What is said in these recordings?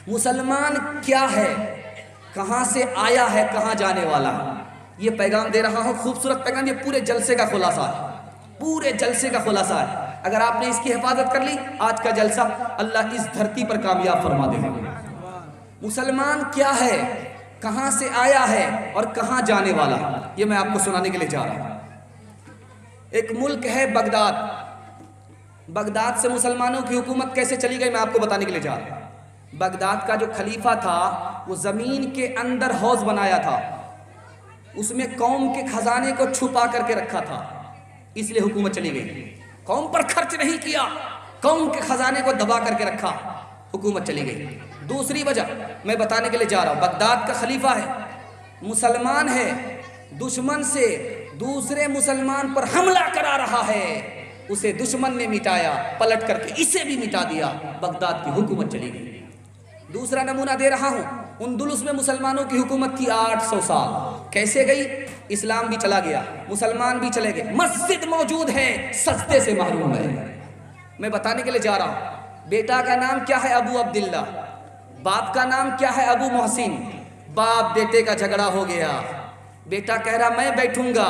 مسلمان کیا ہے، کہاں سے آیا ہے، کہاں جانے والا ہے، یہ پیغام دے رہا ہوں، خوبصورت پیغام، یہ پورے جلسے کا خلاصہ ہے، پورے جلسے کا خلاصہ ہے۔ اگر آپ نے اس کی حفاظت کر لی، آج کا جلسہ اللہ اس دھرتی پر کامیاب فرما دے گا۔ مسلمان کیا ہے، کہاں سے آیا ہے اور کہاں جانے والا ہے، یہ میں آپ کو سنانے کے لیے جا رہا ہوں۔ ایک ملک ہے بغداد، بغداد سے مسلمانوں کی حکومت کیسے چلی گئی میں آپ کو بتانے کے لیے جا رہا ہوں۔ بغداد کا جو خلیفہ تھا وہ زمین کے اندر حوض بنایا تھا، اس میں قوم کے خزانے کو چھپا کر کے رکھا تھا، اس لیے حکومت چلی گئی۔ قوم پر خرچ نہیں کیا، قوم کے خزانے کو دبا کر کے رکھا، حکومت چلی گئی۔ دوسری وجہ میں بتانے کے لیے جا رہا ہوں، بغداد کا خلیفہ ہے، مسلمان ہے، دشمن سے دوسرے مسلمان پر حملہ کرا رہا ہے، اسے دشمن نے مٹایا، پلٹ کر کے اسے بھی مٹا دیا، بغداد کی حکومت چلی گئی۔ دوسرا نمونہ دے رہا ہوں، اندلس میں مسلمانوں کی حکومت تھی 800 سال، کیسے گئی؟ اسلام بھی چلا گیا، مسلمان بھی چلے گئے، مسجد موجود ہے، سجدے سے محروم ہے۔ میں بتانے کے لیے جا رہا ہوں، بیٹا کا نام کیا ہے؟ ابو عبداللہ، باپ کا نام کیا ہے؟ ابو محسن۔ باپ بیٹے کا جھگڑا ہو گیا، بیٹا کہہ رہا میں بیٹھوں گا،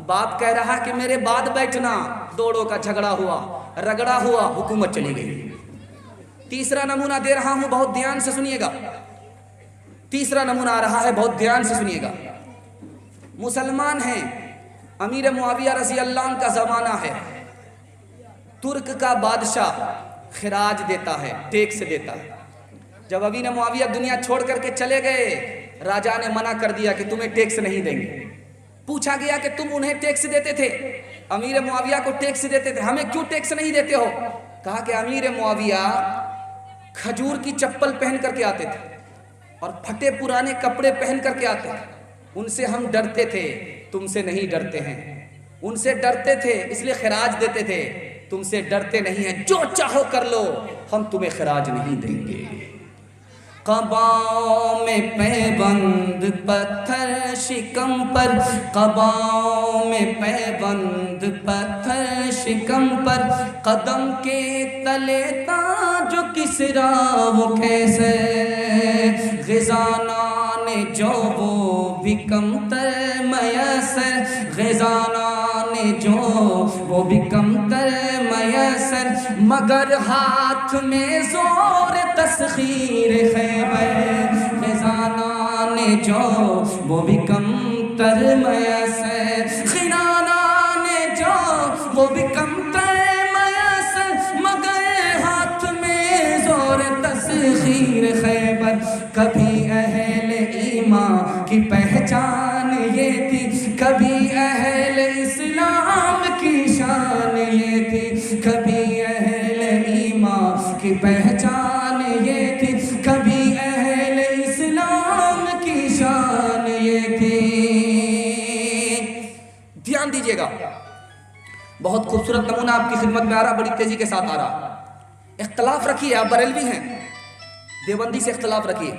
باپ کہہ رہا کہ میرے بعد بیٹھنا، دوڑوں کا جھگڑا ہوا، رگڑا ہوا، حکومت چلی گئی۔ تیسرا نمونہ دے رہا ہوں، بہت دھیان سے سنیے گا، تیسرا نمونہ آ رہا ہے، بہت دھیان سے سنیے گا۔ مسلمان ہیں، امیر معاویہ رضی اللہ عنہ کا زمانہ ہے، ترک کا بادشاہ خراج دیتا ہے، ٹیکس دیتا ہے۔ جب امیر معاویہ دنیا چھوڑ کر کے چلے گئے، راجا نے منع کر دیا کہ تمہیں ٹیکس نہیں دیں گے۔ پوچھا گیا کہ تم انہیں ٹیکس دیتے تھے، امیر معاویہ کو ٹیکس دیتے تھے، ہمیں کیوں ٹیکس نہیں دیتے ہو؟ کہا کہ امیر معاویہ کھجور کی چپل پہن کر کے آتے تھے اور پھٹے پرانے کپڑے پہن کر کے آتے تھے، ان سے ہم ڈرتے تھے، تم سے نہیں ڈرتے ہیں، ان سے ڈرتے تھے اس لیے خراج دیتے تھے، تم سے ڈرتے نہیں ہیں، جو چاہو کر لو، ہم تمہیں خراج نہیں دیں گے۔ قباؤں میں پیبند پتھر شکم پر، قباؤں میں پیبند پتھر شکم پر، قدم کے تلے تاج و کسرا وہ کیسے، غزانان جو وہ بھی کم تر میسر، غزانان جو وہ بھی کم تر میسر، مگر ہاتھ میں زور تسخیر خیبر، خزانان جو وہ بھی کم تر میسر، خزانان جو وہ بھی کم تر میسر، مگر ہاتھ میں زور تسخیر خیبر۔ کبھی اہل ایمان کی پہچان یہ تھی، کبھی اہل اسلام کی شان یہ تھی، کبھی اہل ایمان کی پہچان یہ تھی، کبھی اہل اسلام کی شان یہ تھی۔ دھیان دیجئے گا، بہت خوبصورت نمونہ آپ کی خدمت میں آ رہا، بڑی تیزی کے ساتھ آ رہا۔ اختلاف رکھیے، آپ بریلوی ہیں، دیوبندی سے اختلاف رکھیے،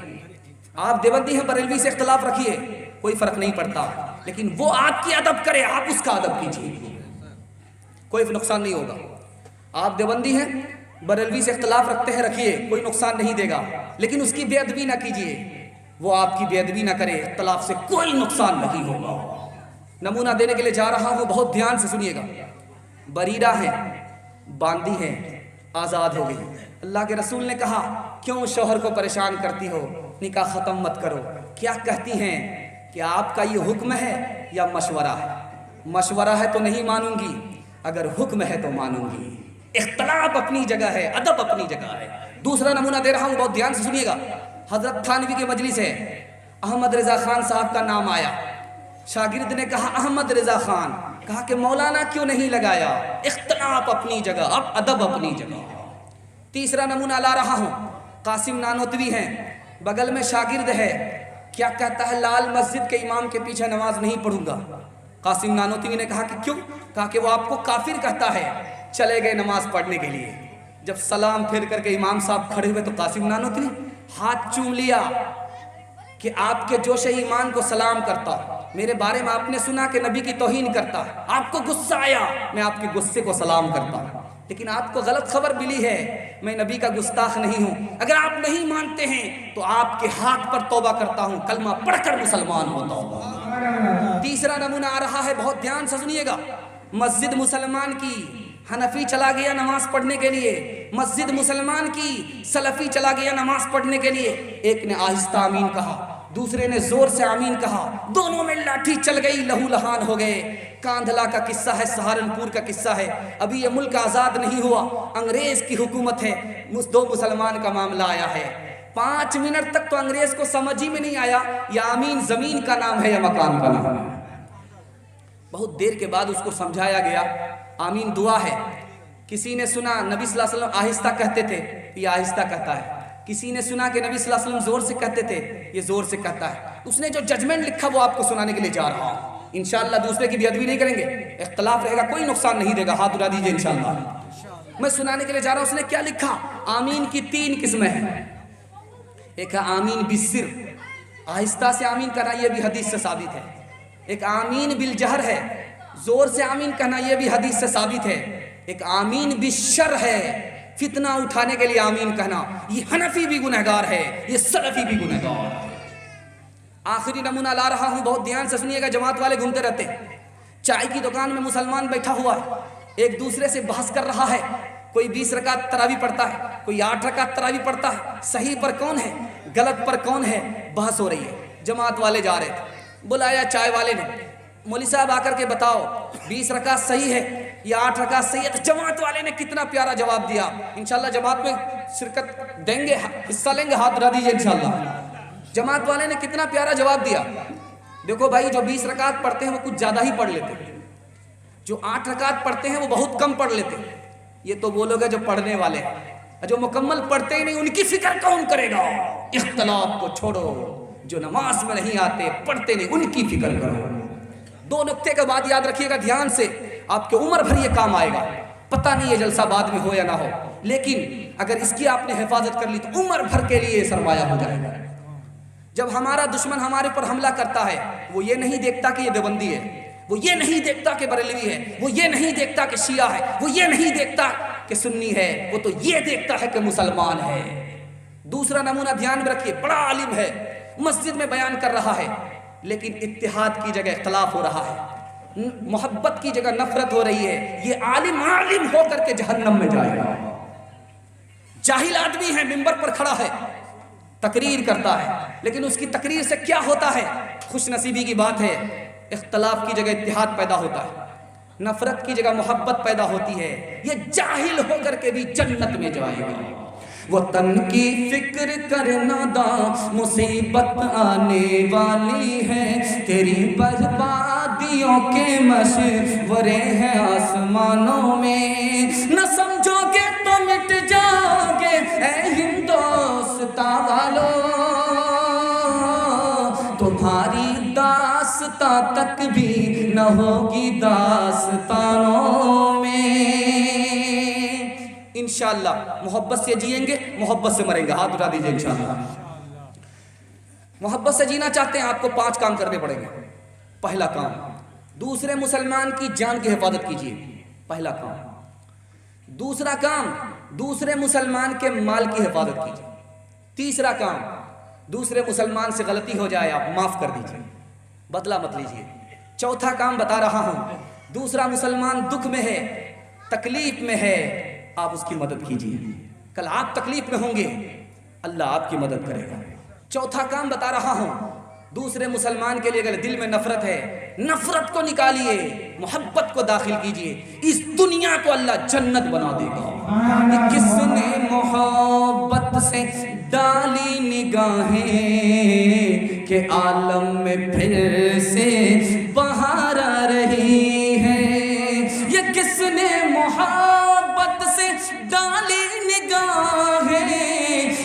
آپ دیوبندی ہیں، بریلوی سے اختلاف رکھیے، کوئی فرق نہیں پڑتا، لیکن وہ آپ کی ادب کرے، آپ اس کا ادب کیجیے، کوئی نقصان نہیں ہوگا۔ آپ دیوبندی ہیں، بریلوی سے اختلاف رکھتے ہیں، رکھیے، کوئی نقصان نہیں دے گا، لیکن اس کی بے ادبی نہ کیجیے، وہ آپ کی بے ادبی نہ کرے، اختلاف سے کوئی نقصان نہیں ہوگا۔ نمونہ دینے کے لیے جا رہا ہوں، بہت دھیان سے سنیے گا۔ بریرہ ہیں، باندی ہیں، آزاد ہو گئی، اللہ کے رسول نے کہا کیوں شوہر کو پریشان کرتی ہو، نکاح ختم مت کرو، کیا کہتی ہیں کہ آپ کا یہ حکم ہے یا مشورہ ہے؟ مشورہ ہے تو نہیں مانوں گی، اگر حکم ہے تو مانوں گی۔ اختلاف اپنی جگہ ہے، ادب اپنی جگہ ہے۔ دوسرا نمونہ دے رہا ہوں، بہت دھیان سے سنیے گا۔ حضرت تھانوی کی مجلس ہے، احمد رضا خان صاحب کا نام آیا، شاگرد نے کہا احمد رضا خان، کہا کہ مولانا کیوں نہیں لگایا؟ اختلاف اپنی جگہ، اب ادب اپنی جگہ۔ تیسرا نمونہ لا رہا ہوں، قاسم نانوتوی ہیں، بغل میں شاگرد ہے، کیا کہتا ہے؟ لال مسجد کے امام کے پیچھے نماز نہیں پڑھوں گا۔ قاسم نانوتوی نے کہا کہ کیوں؟ کہا کہ وہ آپ کو کافر کہتا ہے۔ چلے گئے نماز پڑھنے کے لیے، جب سلام پھیر کر کے امام صاحب کھڑے ہوئے تو قاسم نانوتوی ہاتھ چوم لیا کہ آپ کے جوش ایمان کو سلام کرتا، میرے بارے میں آپ نے سنا کہ نبی کی توہین کرتا، آپ کو غصہ آیا، میں آپ کے غصے کو سلام کرتا۔ لیکن آپ کو غلط خبر ملی ہے، میں نبی کا گستاخ نہیں ہوں، اگر آپ نہیں مانتے ہیں تو آپ کے ہاتھ پر توبہ کرتا ہوں، کلمہ پڑھ کر مسلمان ہوتا ہوں۔ تیسرا نمونہ آ رہا ہے، بہت دھیان سے سنیے گا۔ مسجد مسلمان کی حنفی چلا گیا نماز پڑھنے کے لیے، مسجد مسلمان کی سلفی چلا گیا نماز پڑھنے کے لیے، ایک نے آہستہ آمین کہا، دوسرے نے زور سے آمین کہا، دونوں میں لاٹھی چل گئی، لہو لہان ہو گئے۔ کاندھلا کا قصہ ہے، سہارنپور کا قصہ ہے، ابھی یہ ملک آزاد نہیں ہوا، انگریز کی حکومت ہے، دو مسلمان کا معاملہ آیا ہے۔ 5 منٹ تک تو انگریز کو سمجھ ہی میں نہیں آیا یا آمین زمین کا نام ہے یا مکان کا نام ہے۔ بہت دیر کے بعد اس کو سمجھایا گیا آمین دعا ہے۔ کسی نے سنا نبی صلی اللہ علیہ وسلم آہستہ کہتے تھے، یہ آہستہ کہتا ہے۔ کسی نے سنا کہ نبی صلی اللہ علیہ وسلم زور سے کہتے تھے، یہ زور سے کہتا ہے۔ اس نے جو ججمنٹ لکھا وہ آپ کو سنانے کے لیے جا رہا ہوں۔ انشاءاللہ دوسرے کی بے ادبی نہیں کریں گے، اختلاف رہے گا، کوئی نقصان نہیں دے گا، ہاتھ اٹھا دیجئے انشاءاللہ۔ میں سنانے کے لیے جا رہا ہوں۔ اس نے کیا لکھا؟ آمین کی 3 قسمیں ہیں۔ ایک ہے آمین بالسر، آہستہ سے آمین کرنا، یہ بھی حدیث سے ثابت ہے۔ ایک آمین بالجہر ہے، زور سے آمین کہنا، یہ بھی حدیث سے ثابت ہے۔ ایک آمین بالشر ہے، فتنہ اٹھانے کے لیے آمین کہنا، یہ حنفی بھی گنہگار ہے، یہ سلفی بھی گنہگار ہے۔ آخری نمونہ لا رہا ہوں، بہت دھیان سے سنیے گا، جماعت والے گھومتے رہتے ہیں۔ چائے کی دکان میں مسلمان بیٹھا ہوا ہے، ایک دوسرے سے بحث کر رہا ہے، کوئی 20 رکعت تراویح پڑھتا ہے، کوئی 8 رکعت تراویح پڑھتا ہے، صحیح پر کون ہے، غلط پر کون ہے، بحث ہو رہی ہے۔ جماعت والے جا رہے تھے، بلایا چائے والے نے، مولوی صاحب آ کر کے بتاؤ 20 رکعت صحیح ہے یا 8 رکعت صحیح ہے؟ تو جماعت والے نے کتنا پیارا جواب دیا۔ انشاءاللہ جماعت میں شرکت دیں گے، حصہ لیں گے، ہاتھ اٹھا دیجئے انشاءاللہ۔ جماعت والے نے کتنا پیارا جواب دیا۔ دیکھو بھائی، جو 20 رکعت پڑھتے ہیں وہ کچھ زیادہ ہی پڑھ لیتے ہیں، جو 8 رکعت پڑھتے ہیں وہ بہت کم پڑھ لیتے ہیں۔ یہ تو وہ لوگ ہیں جو پڑھنے والے ہیں، جو مکمل پڑھتے ہی نہیں، ان کی فکر کون کرے گا؟ اختلاف کو چھوڑو، جو نماز میں نہیں آتے، پڑھتے نہیں، ان کی فکر کرو۔ 2 نقطے کا بات یاد رکھیے گا دھیان سے، آپ کے عمر بھر یہ کام آئے گا۔ پتہ نہیں یہ جلسہ بعد میں ہو یا نہ ہو، لیکن اگر اس کی آپ نے حفاظت کر لی تو عمر بھر کے لیے یہ سرمایہ ہو جائے گا۔ جب ہمارا دشمن ہمارے پر حملہ کرتا ہے، وہ یہ نہیں دیکھتا کہ یہ دیوبندی ہے، وہ یہ نہیں دیکھتا کہ بریلوی ہے، وہ یہ نہیں دیکھتا کہ شیعہ ہے، وہ یہ نہیں دیکھتا کہ سنی ہے، وہ تو یہ دیکھتا ہے کہ مسلمان ہے۔ دوسرا نمونہ دھیان میں رکھیے، بڑا عالم ہے، مسجد میں بیان کر رہا ہے، لیکن اتحاد کی جگہ اختلاف ہو رہا ہے، محبت کی جگہ نفرت ہو رہی ہے۔ یہ عالم ہو کر کے جہنم میں جائے گا۔ جاہل آدمی ہے، منبر پر کھڑا ہے، تقریر کرتا ہے، لیکن اس کی تقریر سے کیا ہوتا ہے؟ خوش نصیبی کی بات ہے، اختلاف کی جگہ اتحاد پیدا ہوتا ہے، نفرت کی جگہ محبت پیدا ہوتی ہے۔ یہ جاہل ہو کر کے بھی جنت میں جائے گا۔ وطن کی فکر کرنا دا، مصیبت آنے والی ہے، تیری بربادیوں کے مشورے ہیں آسمانوں میں، نہ سمجھو گے تو مٹ جاؤ گے اے ہندوستاں والو، تمہاری داستاں تک بھی نہ ہوگی داستانوں میں۔ انشاءاللہ محبت سے جئیں گے، محبت سے مریں گے، ہاتھ اٹھا دیجئے انشاءاللہ۔ محبت سے جینا چاہتے ہیں، آپ کو 5 کام کرنے پڑیں گے۔ پہلا کام، دوسرے مسلمان کی جان کی حفاظت کیجئے، پہلا کام۔ دوسرا کام، دوسرے مسلمان کے مال کی حفاظت کیجئے۔ تیسرا کام، دوسرے مسلمان سے غلطی ہو جائے آپ معاف کر دیجئے، بدلہ مت لیجئے۔ چوتھا کام بتا رہا ہوں، دوسرا مسلمان دکھ میں ہے، تکلیف میں ہے، آپ اس کی مدد کیجئے۔ کل آپ تکلیف میں ہوں گے، اللہ آپ کی مدد کرے گا۔ چوتھا کام بتا رہا ہوں، دوسرے مسلمان کے لیے اگر دل میں نفرت ہے، نفرت کو نکالیے، محبت کو داخل کیجئے، اس دنیا کو اللہ جنت بنا دے گا۔ کس نے محبت سے ڈالی نگاہیں کہ عالم میں پھر سے بہار آ رہی ہے، یہ کس نے محبت سے ڈالی نگاہیں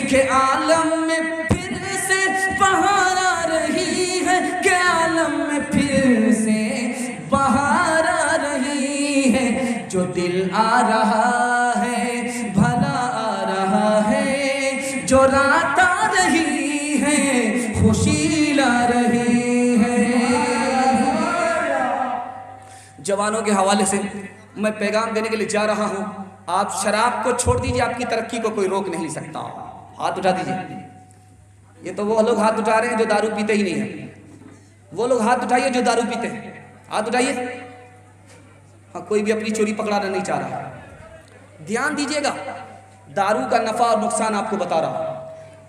کہ عالم میں پھر سے بہار آ رہی ہے، کہ عالم میں پھر سے بہار آ رہی ہے، جو دل آ رہا ہے بھلا آ رہا ہے، جو رات آ رہی ہے خوشی لا رہی ہے۔ جوانوں کے حوالے سے میں پیغام دینے کے لیے جا رہا ہوں، آپ شراب کو چھوڑ دیجئے، آپ کی ترقی کو کوئی روک نہیں سکتا. ہاتھ اٹھا دیجئے. یہ تو وہ لوگ ہاتھ اٹھا رہے ہیں جو دارو پیتے ہی نہیں ہیں. وہ لوگ ہاتھ اٹھائیے جو دارو پیتے ہیں. ہاتھ اٹھائیے. ہاں، کوئی بھی اپنی چوری پکڑانا نہیں چاہ رہا. دھیان دیجئے گا، دارو کا نفع اور نقصان آپ کو بتا رہا ہوں.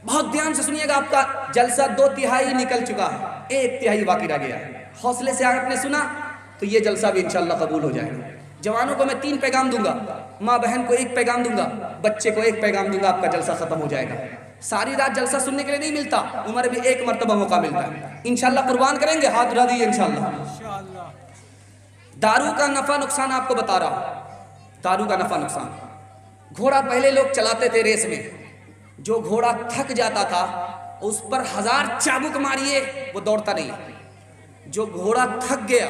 بہت دھیان سے سنیے گا. آپ کا جلسہ 2/3 نکل چکا ہے، 1/3 باقی رہ گیا ہے. حوصلے سے آپ نے سنا تو یہ جلسہ بھی انشاءاللہ قبول ہو جائے گا. جوانوں کو میں 3 پیغام دوں گا، ماں بہن کو 1 پیغام دوں گا، بچے کو 1 پیغام دوں گا. آپ کا جلسہ ختم ہو جائے گا. ساری رات جلسہ سننے کے لیے نہیں ملتا، عمر بھی 1 مرتبہ موقع ملتا ہے. انشاءاللہ قربان کریں گے. ہاتھ اٹھا دیجیے. انشاءاللہ دارو کا نفع نقصان آپ کو بتا رہا ہوں. دارو کا نفع نقصان. گھوڑا پہلے لوگ چلاتے تھے ریس میں. جو گھوڑا تھک جاتا تھا اس پر 1000 چابک ماریے وہ دوڑتا نہیں. جو گھوڑا تھک گیا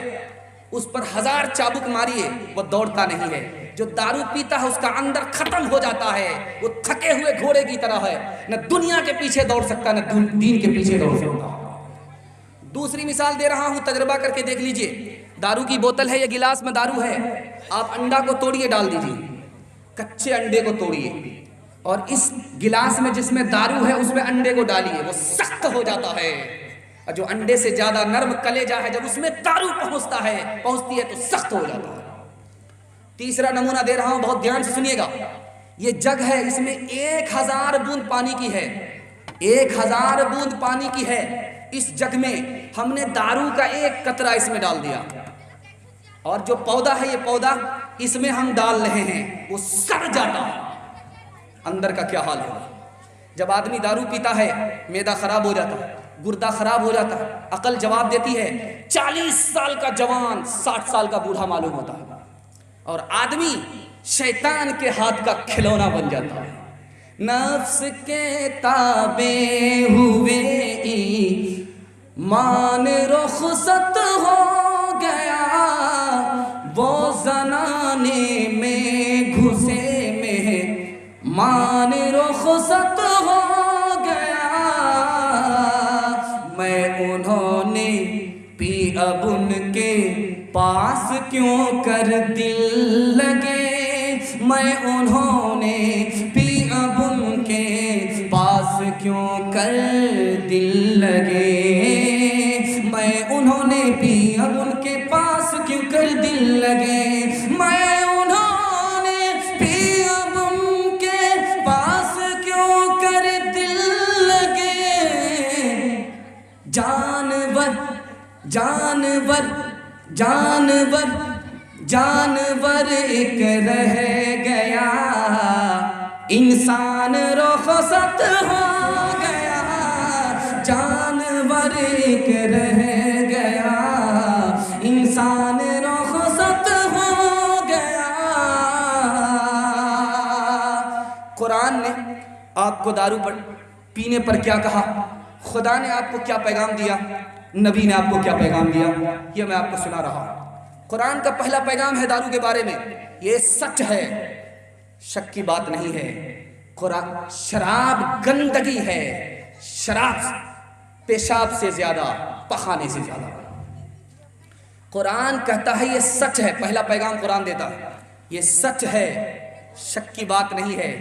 اس پر 1000 چابک ماریے وہ دوڑتا نہیں ہے. جو دارو پیتا ہے اس کا اندر ختم ہو جاتا ہے، وہ تھکے ہوئے گھوڑے کی طرح ہے، نہ دنیا کے پیچھے دوڑ سکتا نہ دین کے پیچھے دوڑ سکتا. دوسری مثال دے رہا ہوں، تجربہ کر کے دیکھ لیجئے. دارو کی بوتل ہے، یہ گلاس میں دارو ہے. آپ انڈا کو توڑیے، ڈال دیجئے. کچے انڈے کو توڑیے اور اس گلاس میں جس میں دارو ہے اس میں انڈے کو ڈالیے. وہ سخت ہو جاتا ہے. اور جو انڈے سے زیادہ نرم کلیجہ ہے، جب اس میں دارو پہنچتی ہے تو سخت ہو جاتا ہے. تیسرا نمونہ دے رہا ہوں، بہت دھیان سے سنیے گا. یہ جگ ہے، اس میں 1000 بوند پانی کی ہے. 1000 بوند پانی کی ہے. اس جگ میں ہم نے دارو کا 1 قطرہ اس میں ڈال دیا. اور جو پودا ہے، یہ پودا اس میں ہم ڈال رہے ہیں، وہ سڑ جاتا ہے. اندر کا کیا حال ہوگا؟ جب آدمی دارو پیتا ہے معدہ خراب ہو جاتا ہے، گردہ خراب ہو جاتا ہے. عقل جواب دیتی ہے. 40 سال کا جوان 60 سال کا بوڑھا معلوم ہوتا ہے. اور آدمی شیطان کے ہاتھ کا کھلونا بن جاتا ہے. نفس کے تابع ہوئے ایمان رخصت ہو گیا، وہ زنانے میں گھسے مان رخصت ہو گیا. میں انہوں نے پی اب ان کے پاس کیوں کر دل لگے. میں انہوں نے پی اب ان کے پاس کیوں کر دل لگے. میں انہوں نے پی اب ان کے پاس کیوں کر دل لگے. میں جانور ایک رہ گیا، انسان رخصت ہو گیا. جانور ایک رہ گیا، انسان رخصت ہو گیا. قرآن نے آپ کو دارو پر پینے پر کیا کہا؟ خدا نے آپ کو کیا پیغام دیا؟ نبی نے آپ کو کیا پیغام دیا؟ یہ میں آپ کو سنا رہا ہوں. قرآن کا پہلا پیغام ہے دارو کے بارے میں. یہ سچ ہے، شک کی بات نہیں ہے. شراب گندگی ہے. شراب پیشاب سے زیادہ، پخانے سے زیادہ. قرآن کہتا ہے یہ سچ ہے. پہلا پیغام قرآن دیتا ہے، یہ سچ ہے، شک کی بات نہیں ہے.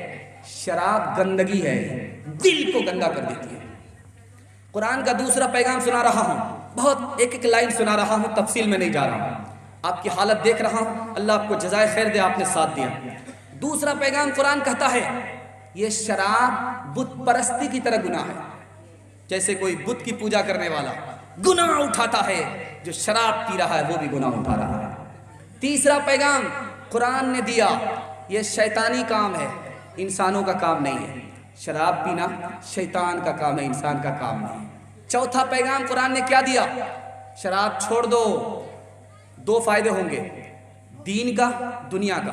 شراب گندگی ہے، دل کو گندا کر دیتی ہے. قرآن کا دوسرا پیغام سنا رہا ہوں. بہت ایک لائن سنا رہا ہوں، تفصیل میں نہیں جا رہا ہوں. آپ کی حالت دیکھ رہا ہوں، اللہ آپ کو جزائے خیر دے، آپ نے ساتھ دیا. دوسرا پیغام قرآن کہتا ہے یہ شراب بت پرستی کی طرح گناہ ہے. جیسے کوئی بت کی پوجا کرنے والا گناہ اٹھاتا ہے، جو شراب پی رہا ہے وہ بھی گناہ اٹھا رہا ہے. تیسرا پیغام قرآن نے دیا، یہ شیطانی کام ہے، انسانوں کا کام نہیں ہے. شراب پینا شیطان کا کام ہے، انسان کا کام نہیں. چوتھا پیغام قرآن نے کیا دیا؟ شراب چھوڑ دو. 2 فائدے ہوں گے، دین کا، دنیا کا.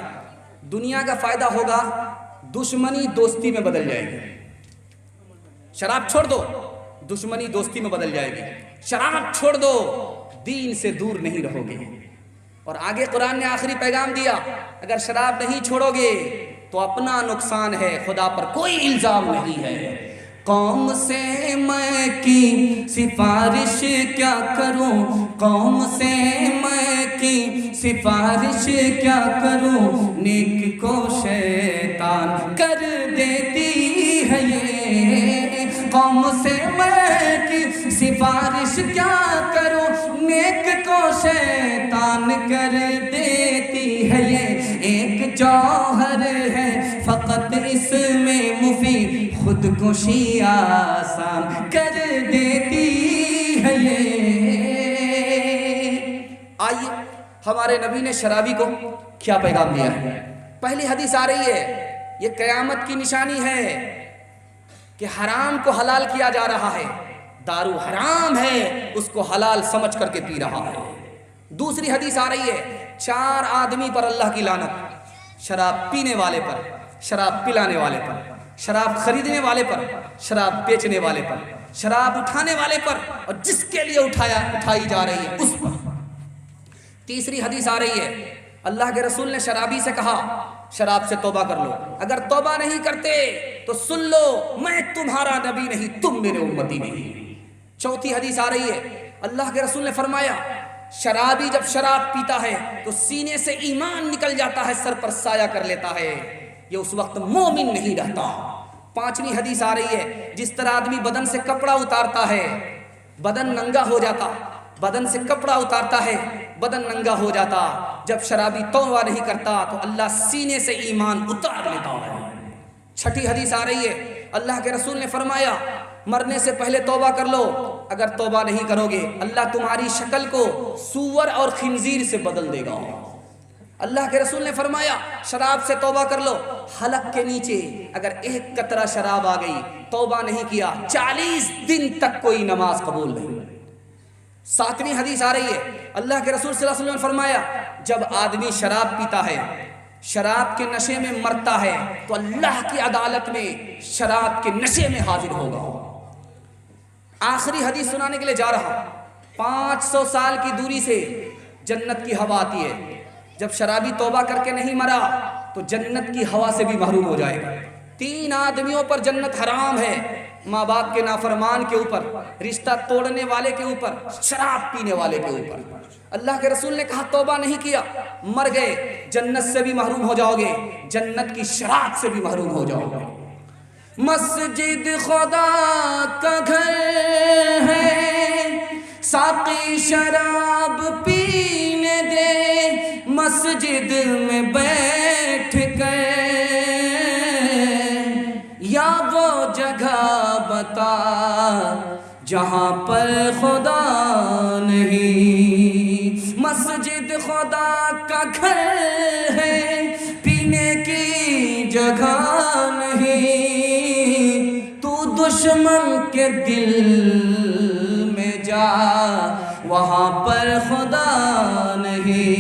دنیا کا فائدہ ہوگا دشمنی دوستی میں بدل جائے گی. شراب چھوڑ دو، دشمنی دوستی میں بدل جائے گی. شراب چھوڑ دو، دین سے دور نہیں رہو گے. اور آگے قرآن نے آخری پیغام دیا، اگر شراب نہیں چھوڑو گے تو اپنا نقصان ہے، خدا پر کوئی الزام نہیں ہے. قوم سے میں کی سفارش کیا کروں، قوم سے میں کی سفارش کیا کروں، نیک کو شیطان کر دیتی ہے یہ، قوم سے میں کی سفارش کیا کروں، نیک کو شیطان کر دیتی ہے یہ، ایک جوہر ہے فقط اس میں مفید، خود کشی آسان کر دیتی ہے یہ۔ آئیے ہمارے نبی نے شرابی کو کیا پیغام دیا ہے۔ پہلی حدیث آ رہی ہے، یہ قیامت کی نشانی ہے کہ حرام کو حلال کیا جا رہا ہے، دارو حرام ہے اس کو حلال سمجھ کر کے پی رہا ہے۔ دوسری حدیث آ رہی ہے، 4 آدمی پر اللہ کی لعنت، شراب پینے والے پر، شراب پلانے والے پر، شراب خریدنے والے پر، شراب بیچنے والے پر، شراب اٹھانے والے پر، اور جس کے لیے اٹھائی جا رہی ہے اس پر۔ تیسری حدیث آ رہی ہے، اللہ کے رسول نے شرابی سے کہا شراب سے توبہ کر لو، اگر توبہ نہیں کرتے تو سن لو میں تمہارا نبی نہیں، تم میرے امتی نہیں۔ چوتھی حدیث آ رہی ہے، اللہ کے رسول نے فرمایا شرابی جب شراب پیتا ہے تو سینے سے ایمان نکل جاتا ہے، سر پر سایہ کر لیتا ہے، یہ اس وقت مومن نہیں رہتا۔ پانچویں حدیث آ رہی ہے، جس طرح آدمی بدن سے کپڑا اتارتا ہے بدن ننگا ہو جاتا، بدن سے کپڑا اتارتا ہے بدن ننگا ہو جاتا، جب شرابی توبہ نہیں کرتا تو اللہ سینے سے ایمان اتار لیتا ہے۔ چھٹی حدیث آ رہی ہے، اللہ کے رسول نے فرمایا مرنے سے پہلے توبہ کر لو، اگر توبہ نہیں کرو گے اللہ تمہاری شکل کو سور اور خنزیر سے بدل دے گا۔ اللہ کے رسول نے فرمایا شراب سے توبہ کر لو، حلق کے نیچے اگر ایک قطرہ شراب آ گئی، توبہ نہیں کیا 40 دن تک کوئی نماز قبول نہیں۔ ساتویں حدیث آ رہی ہے، اللہ کے رسول صلی اللہ علیہ وسلم نے فرمایا جب آدمی شراب پیتا ہے، شراب کے نشے میں مرتا ہے تو اللہ کی عدالت میں شراب کے نشے میں حاضر ہوگا۔ آخری حدیث سنانے کے لیے جا رہا ہوں، 500 سال کی دوری سے جنت کی ہوا آتی ہے، جب شرابی توبہ کر کے نہیں مرا تو جنت کی ہوا سے بھی محروم ہو جائے گا۔ 3 آدمیوں پر جنت حرام ہے، ماں باپ کے نافرمان کے اوپر، رشتہ توڑنے والے کے اوپر، شراب پینے والے کے اوپر۔ اللہ کے رسول نے کہا توبہ نہیں کیا، مر گئے، جنت سے بھی محروم ہو جاؤ گے، جنت کی شراب سے بھی محروم ہو جاؤ گے۔ مسجد خدا کا گھر ہے، ساقی شراب پینے دے، مسجد میں بیٹھ کر یا وہ جگہ بتا جہاں پر خدا نہیں۔ مسجد خدا کا گھر ہے، پینے کی جگہ نہیں، تو دشمن کے دل میں جا وہاں پر خدا نہیں۔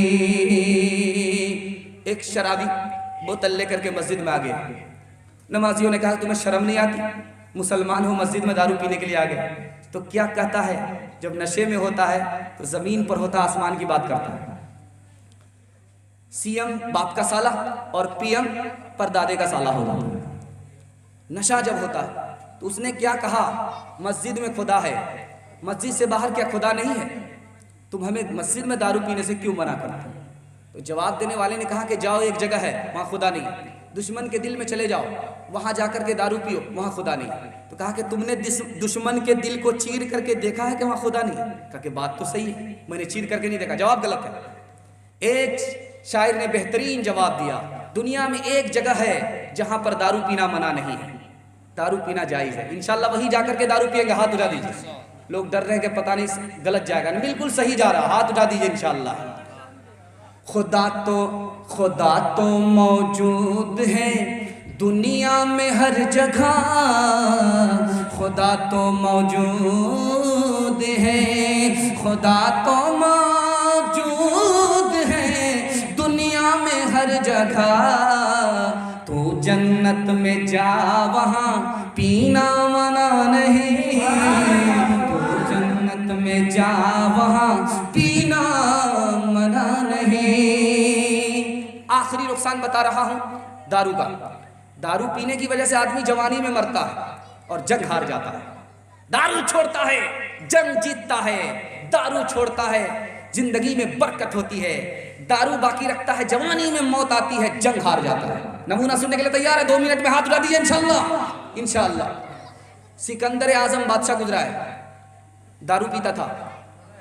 ایک شرابی بوتل لے کر کے مسجد میں آ گیا، نمازیوں نے کہا تمہیں شرم نہیں آتی، مسلمان ہو مسجد میں دارو پینے کے لیے آ گئے؟ تو کیا کہتا ہے، جب نشے میں ہوتا ہے تو زمین پر ہوتا آسمان کی بات کرتا ہے۔ سی ایم باپ کا سالہ اور پی ایم پر دادے کا سالہ ہوتا ہے۔ نشہ جب ہوتا ہے تو اس نے کیا کہا، مسجد میں خدا ہے، مسجد سے باہر کیا خدا نہیں ہے؟ تم ہمیں مسجد میں دارو پینے سے کیوں منع کرتے ہو؟ تو جواب دینے والے نے کہا کہ جاؤ ایک جگہ ہے وہاں خدا نہیں، دشمن کے دل میں چلے جاؤ، وہاں جا کر کے دارو پیو، وہاں خدا نہیں۔ تو کہا کہ تم نے دشمن کے دل کو چیر کر کے دیکھا ہے کہ وہاں خدا نہیں؟ کہا کہ بات تو صحیح ہے، میں نے چیر کر کے نہیں دیکھا، جواب غلط ہے۔ ایک شاعر نے بہترین جواب دیا، دنیا میں ایک جگہ ہے جہاں پر دارو پینا منع نہیں ہے، دارو پینا جائز ہے، انشاءاللہ وہیں جا کر کے دارو پیئیں گے، ہاتھ اٹھا دیجیے۔ لوگ ڈر رہے ہیں کہ پتہ نہیں غلط جائے گا، بالکل صحیح جا رہا، ہاتھ اٹھا دیجیے انشاءاللہ۔ خدا تو موجود ہے دنیا میں ہر جگہ، خدا تو موجود ہے، خدا تو موجود ہے دنیا میں ہر جگہ، تو جنت میں جا وہاں پینا منع نہیں، تو جنت میں جا وہاں پینا منع نہیں۔ آخری نقصان بتا رہا ہوں دارو کا، دارو پینے کی وجہ سے آدمی جوانی میں مرتا ہے اور جنگ ہار جاتا ہے. دارو چھوڑتا ہے جنگ جیتتا ہے. دارو چھوڑتا ہے زندگی میں برکت ہوتی ہے. دارو باقی رکھتا ہے جوانی میں موت آتی ہے. جنگ ہار جاتا ہے. نمونہ سننے کے لیے تیار ہے؟ 2 منٹ میں ہاتھ اٹھا دیجیے انشاءاللہ. انشاءاللہ. سکندر اعظم بادشاہ گزرا ہے, دارو پیتا تھا.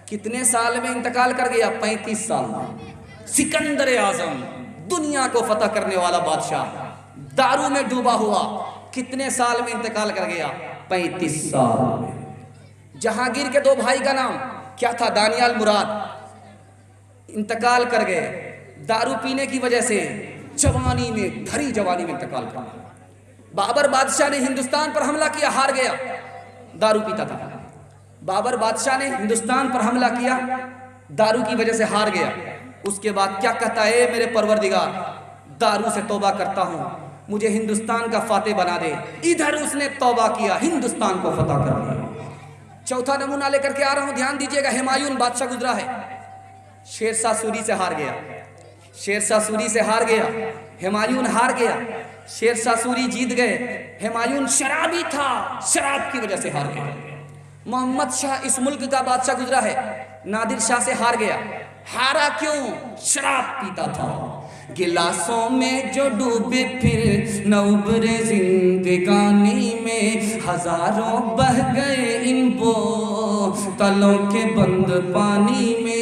کتنے سال میں انتقال کر گیا؟ 35 سال میں. سکندر اعظم دنیا کو فتح کرنے والا بادشاہ دارو میں ڈوبا ہوا, کتنے سال میں انتقال کر گیا؟ 35 سال میں. جہانگیر کے 2 بھائی کا نام کیا تھا؟ دانیال مراد. انتقال کر گئے دارو پینے کی وجہ سے. جوانی میں, بھری جوانی میں انتقال کر گئے. بابر بادشاہ نے ہندوستان پر حملہ کیا, ہار گیا, دارو پیتا تھا. بابر بادشاہ نے ہندوستان پر حملہ کیا, دارو کی وجہ سے ہار گیا. اس کے بعد کیا کہتا ہے؟ میرے پروردگار, دارو سے توبہ کرتا ہوں, مجھے ہندوستان کا فاتح بنا دے. ادھر اس نے توبہ کیا, ہندوستان کو فتح کر دیا. چوتھا نمونہ لے کر کے آ رہا ہوں, دھیان دیجیے گا. ہمایون بادشاہ گزرا ہے, شیرشاہ سوری سے ہار گیا. شیرشاہ سوری سے ہار گیا, ہمایون ہار گیا. شیرشاہ سوری جیت گئے, ہمایون شرابی تھا, شراب کی وجہ سے ہار گیا. محمد شاہ اس ملک کا بادشاہ گزرا ہے, نادر شاہ سے ہار گیا. ہارا کیوں؟ شراب پیتا تھا. گلاسوں میں جو ڈوبے پھر نہ ابھرے زندگانی میں, ہزاروں بہ گئے ان بوتلوں کے بند پانی میں.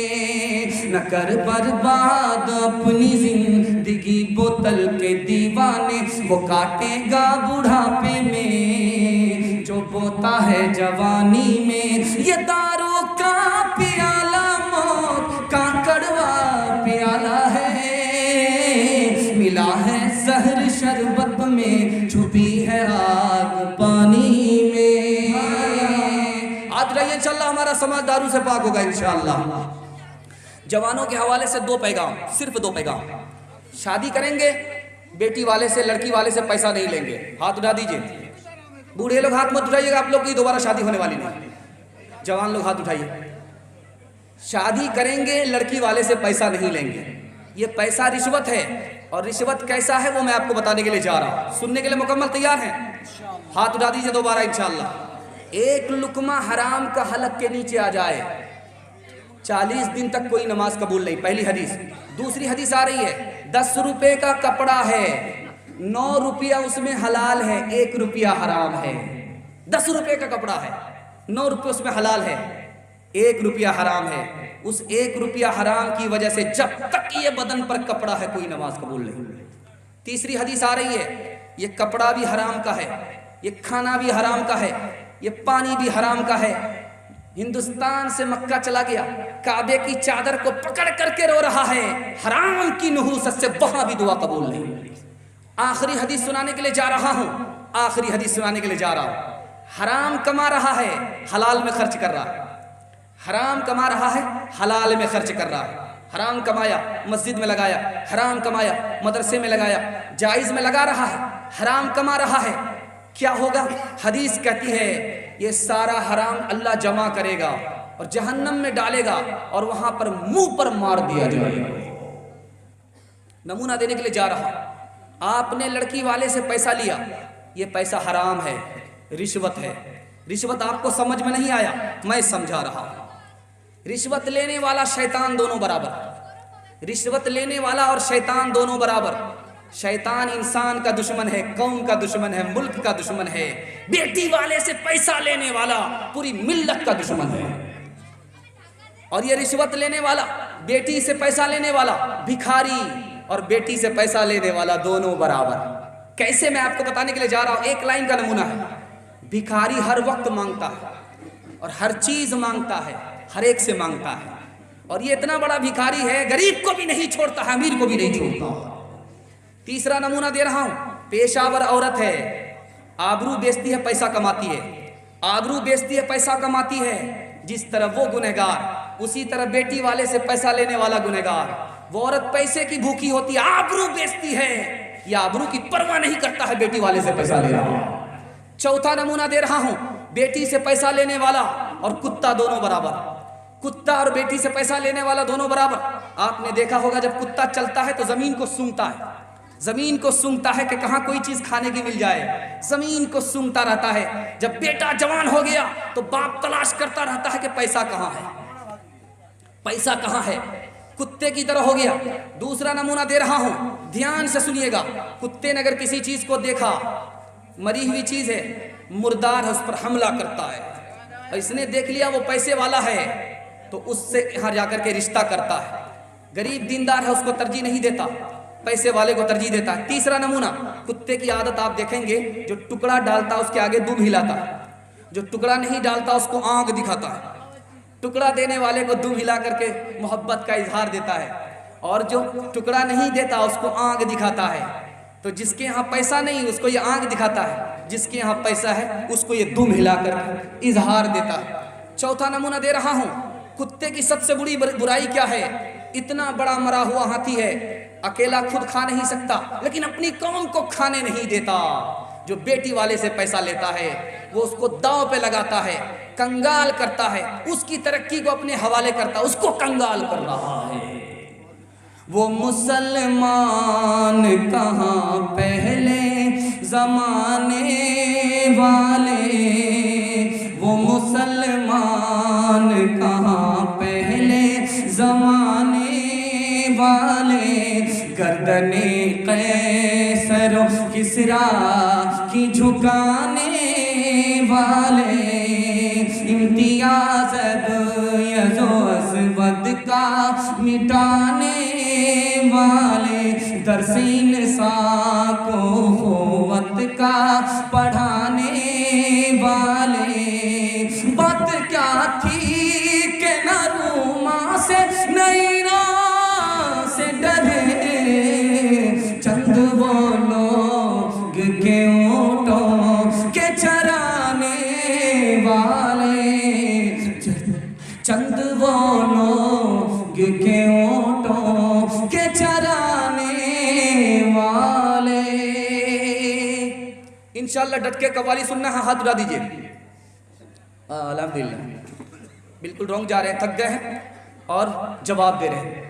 نہ کر برباد اپنی زندگی بوتل کے دیوانے, وہ کاٹے گا بڑھاپے میں جو بوتا ہے جوانی میں. یہ دارو کا پیالہ موت کا کڑوا پیالہ ہے, ملا ہے زہر شربت میں, چھپی ہے آگ پانی میں. آج رہیے انشاءاللہ ہمارا سماج دارو سے پاک ہوگا انشاءاللہ. جوانوں کے حوالے سے 2 پیغام, صرف 2 پیغام. شادی کریں گے بیٹی والے سے, لڑکی والے سے پیسہ نہیں لیں گے. ہاتھ اٹھا دیجئے. بوڑھے لوگ ہاتھ مت اٹھائیے گا, آپ لوگ کی دوبارہ شادی ہونے والی نہیں. جوان لوگ ہاتھ اٹھائیے. شادی کریں گے لڑکی والے سے پیسہ نہیں لیں گے. یہ پیسہ رشوت ہے, اور رشوت کیسا ہے وہ میں آپ کو بتانے کے لیے جا رہا ہوں. سننے کے لیے مکمل تیار ہیں؟ ہاتھ اٹھا دیجئے دوبارہ انشاءاللہ. ایک لقمہ حرام کا حلق کے نیچے آ جائے, 40 دن تک کوئی نماز قبول نہیں. پہلی حدیث. دوسری حدیث آ رہی ہے, 10 روپے کا کپڑا ہے, 9 روپیہ اس میں حلال ہے, 1 روپیہ حرام ہے. 10 روپے کا کپڑا ہے, 9 روپے اس میں حلال ہے, 1 روپیہ حرام ہے. اس 1 روپیہ حرام کی وجہ سے جب تک یہ بدن پر کپڑا ہے کوئی نماز قبول نہیں. تیسری حدیث آ رہی ہے, یہ کپڑا بھی حرام کا ہے, یہ کھانا بھی حرام کا ہے, یہ پانی بھی حرام کا ہے. ہندوستان سے مکہ چلا گیا, کعبے کی چادر کو پکڑ کر کے رو رہا ہے, حرام کی نحوست سے وہاں بھی دعا قبول نہیں. آخری حدیث سنانے کے لیے جا رہا ہوں, آخری حدیث سنانے کے لیے جا رہا ہوں. حرام کما رہا ہے, حلال میں خرچ کر رہا ہے. حرام کما رہا ہے, حلال میں خرچ کر رہا ہے. حرام کمایا, مسجد میں لگایا, حرام کمایا, مدرسے میں لگایا, جائز میں لگا رہا ہے, حرام کما رہا ہے. کیا ہوگا؟ حدیث کہتی ہے یہ سارا حرام اللہ جمع کرے گا اور جہنم میں ڈالے گا, اور وہاں پر منہ پر مار دیا جائے گا. نمونہ دینے کے لیے جا رہا ہوں. آپ نے لڑکی والے سے پیسہ لیا, یہ پیسہ حرام ہے, رشوت ہے. رشوت آپ کو سمجھ میں نہیں آیا, میں سمجھا رہا ہوں. رشوت لینے والا شیطان دونوں برابر. رشوت لینے والا اور شیطان دونوں برابر. شیطان انسان کا دشمن ہے, قوم کا دشمن ہے, ملک کا دشمن ہے. بیٹی والے سے پیسہ لینے والا پوری ملت کا دشمن ہے. اور یہ رشوت لینے والا, بیٹی سے پیسہ لینے والا, بھکاری اور بیٹی سے پیسہ لینے والا دونوں برابر. کیسے؟ میں آپ کو بتانے کے لیے جا رہا ہوں. ایک لائن کا نمونہ ہے. بھکاری ہر وقت مانگتا ہے اور ہر چیز مانگتا ہے, ہر ایک سے مانگتا ہے, اور یہ اتنا بڑا بھکاری ہے غریب کو بھی نہیں چھوڑتا ہے, امیر کو بھی نہیں چھوڑتا. تیسرا نمونہ دے رہا ہوں. پیشاور عورت ہے, آبرو بیچتی ہے, پیسہ کماتی ہے. آبرو بیچتی ہے, پیسہ کماتی ہے. جس طرح وہ گنہگار, اسی طرح بیٹی والے سے پیسہ لینے والا گنہگار. وہ عورت پیسے کی بھوکی ہوتی ہے, آبرو بیچتی ہے, یا آبرو کی پرواہ نہیں کرتا ہے, بیٹی والے سے پیسہ لے رہا ہے. چوتھا نمونہ دے رہا ہوں. بیٹی سے پیسہ لینے والا اور کتا دونوں برابر. کتا اور بیٹی سے پیسہ لینے والا دونوں برابر. آپ نے دیکھا ہوگا جب کتا چلتا ہے تو زمین کو سونگتا ہے, زمین کو سونگتا ہے کہ کہاں کوئی چیز کھانے کی مل جائے، زمین کو سونگتا رہتا ہے۔ جب بیٹا جوان ہو گیا تو باپ تلاش کرتا رہتا ہے کہ پیسہ کہاں ہے، پیسہ کہاں ہے، کتے کی طرح ہو گیا۔ دوسرا نمونہ دے رہا ہوں، دھیان سے سنیے گا۔ کتے نے اگر کسی چیز کو دیکھا، مری ہوئی چیز ہے، مردار ہے، اس پر حملہ کرتا ہے، اور اس نے دیکھ لیا وہ پیسے والا ہے تو اس سے یہاں جا کر کے رشتہ کرتا ہے۔ غریب دیندار ہے، اس کو ترجیح نہیں دیتا، پیسے والے کو ترجیح دیتا ہے۔ تیسرا نمونہ، کتے کی عادت آپ دیکھیں گے، جو ٹکڑا ڈالتا اس کے آگے دم ہلاتا ہے، جو ٹکڑا نہیں ڈالتا اس کو آنکھ دکھاتا ہے، ٹکڑا دینے والے کو دم ہلا کر کے محبت کا اظہار دیتا ہے، اور جو ٹکڑا نہیں دیتا اس کو آنکھ دکھاتا ہے۔ تو جس کے یہاں پیسہ نہیں اس کو یہ آنکھ دکھاتا ہے، جس کے یہاں پیسہ ہے اس کو یہ دم ہلا کر اظہار دیتا ہے۔ چوتھا نمونہ دے رہا ہوں، کتے کی سب سے بڑی برائی کیا ہے؟ اتنا بڑا مرا ہوا ہاتھی ہے، اکیلا خود کھا نہیں سکتا لیکن اپنی قوم کو کھانے نہیں دیتا۔ جو بیٹی والے سے پیسہ لیتا ہے وہ اس کو داؤ پہ لگاتا ہے، کنگال کرتا ہے، اس کی ترقی کو اپنے حوالے کرتا ہے، اس کو کنگال کر رہا ہے۔ وہ مسلمان کہاں پہلے زمانے والے، وہ مسلمان کہاں پہلے زمانے والے، گردنے قیصر و کسریٰ کی جھکانے والے، امتیاز ابیض و اسود کا مٹانے والے، درس انسان کو قوت کا پڑھانے والے۔ بات کیا تھی کہ نہ روما سے نہ ایران سے ڈرے، چند وہ لوگ کے اونٹوں کے چرانے والے، چند وہ لوگ کے اونٹوں کے چرانے والے۔ انشاءاللہ ڈٹ کے قوالی سننا ہے، ہاتھ اٹھا دیجئے۔ الحمدللہ، بالکل رونگ جا رہے ہیں، تھک گئے ہیں اور جواب دے رہے ہیں۔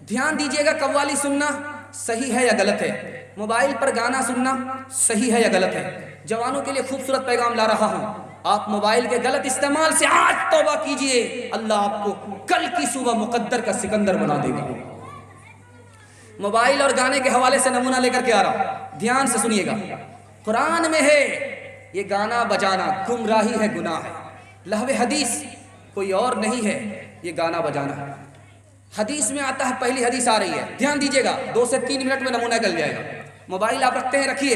دھیان دیجئے گا، قوالی سننا صحیح ہے یا غلط ہے، موبائل پر گانا سننا صحیح ہے یا غلط ہے۔ جوانوں کے لیے خوبصورت پیغام لا رہا ہوں، آپ موبائل کے غلط استعمال سے آج توبہ کیجئے، اللہ آپ کو کل کی صبح مقدر کا سکندر بنا دے گا۔ موبائل اور گانے کے حوالے سے نمونہ لے کر کے آ رہا ہوں، دھیان سے سنیے گا۔ قرآن میں ہے یہ گانا بجانا گمراہی ہے، گناہ ہے۔ لہو حدیث کوئی اور نہیں ہے، یہ گانا بجانا ہے۔ حدیث میں آتا ہے، پہلی حدیث آ رہی ہے، دھیان دیجئے گا، 2 سے 3 منٹ میں نمونہ نکل جائے گا۔ موبائل آپ رکھتے ہیں رکھیے،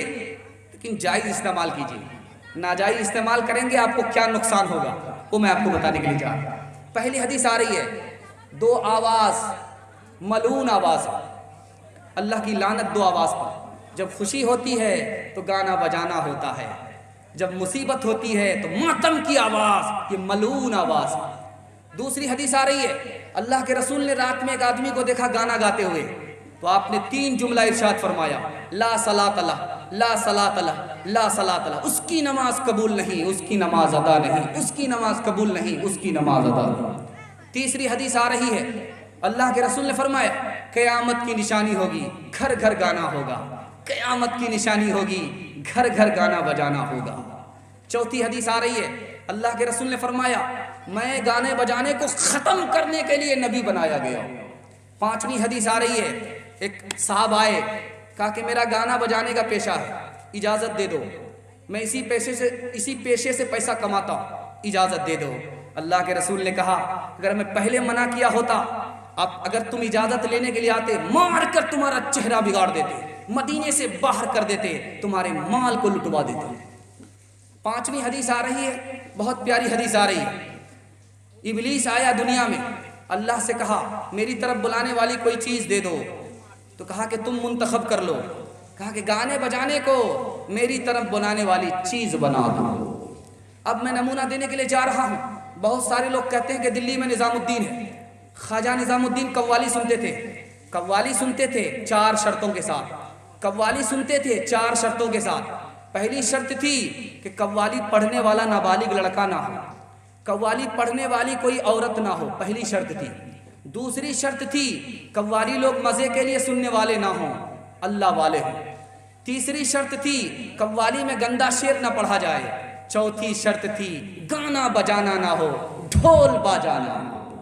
لیکن جائز استعمال کیجئے، ناجائز استعمال کریں گے آپ کو کیا نقصان ہوگا وہ میں آپ کو بتانے کے لیے جا رہا ہوں۔ پہلی حدیث آ رہی ہے، 2 آواز ملعون آواز ہے، اللہ کی لعنت 2 آواز پر۔ جب خوشی ہوتی ہے تو گانا بجانا ہوتا ہے، جب مصیبت ہوتی ہے تو ماتم کی آواز، یہ ملعون آواز۔ دوسری حدیث آ رہی ہے، اللہ کے رسول نے رات میں ایک آدمی کو دیکھا گانا گاتے ہوئے، تو آپ نے 3 جملہ ارشاد فرمایا، لا صلاۃ لہ، لا صلاۃ لہ، لا صلاۃ لہ، اس کی نماز قبول نہیں، اس کی نماز ادا نہیں، اس کی نماز قبول نہیں، اس کی نماز ادا نہیں۔ تیسری حدیث آ رہی ہے، اللہ کے رسول نے فرمایا قیامت کی نشانی ہوگی، گھر گھر گانا ہوگا، قیامت کی نشانی ہوگی، گھر گھر گانا بجانا ہوگا۔ چوتھی حدیث آ رہی ہے، اللہ کے رسول نے فرمایا میں گانے بجانے کو ختم کرنے کے لیے نبی بنایا گیا۔ پانچویں حدیث آ رہی ہے، ایک صاحب آئے، کہا کہ میرا گانا بجانے کا پیشہ ہے، اجازت دے دو، میں اسی پیشے سے پیسہ کماتا ہوں، اجازت دے دو۔ اللہ کے رسول نے کہا اگر میں پہلے منع کیا ہوتا، اگر تم اجازت لینے کے لیے آتے، مار کر تمہارا چہرہ بگاڑ دیتے، مدینے سے باہر کر دیتے، تمہارے مال کو لٹوا دیتے۔ پانچویں حدیث آ رہی ہے، بہت پیاری حدیث آ رہی ہے، ابلیس آیا دنیا میں، اللہ سے کہا میری طرف بلانے والی کوئی چیز دے دو، تو کہا کہ تم منتخب کر لو، کہا کہ گانے بجانے کو میری طرف بلانے والی چیز بنا دو۔ اب میں نمونہ دینے کے لیے جا رہا ہوں، بہت سارے لوگ کہتے ہیں کہ دلی میں نظام الدین ہے، خواجہ نظام الدین قوالی سنتے تھے، قوالی سنتے تھے 4 شرطوں کے ساتھ، قوالی سنتے تھے 4 شرطوں کے ساتھ۔ پہلی شرط تھی کہ قوالی پڑھنے والا نابالغ لڑکا نہ ہو، قوالی پڑھنے والی کوئی عورت نہ ہو، پہلی شرط تھی۔ دوسری شرط تھی قوالی لوگ مزے کے لیے سننے والے نہ ہوں، اللہ والے ہوں۔ تیسری شرط تھی قوالی میں گندا شعر نہ پڑھا جائے۔ چوتھی شرط تھی گانا بجانا نہ ہو، ڈھول بجانا نہ ہو۔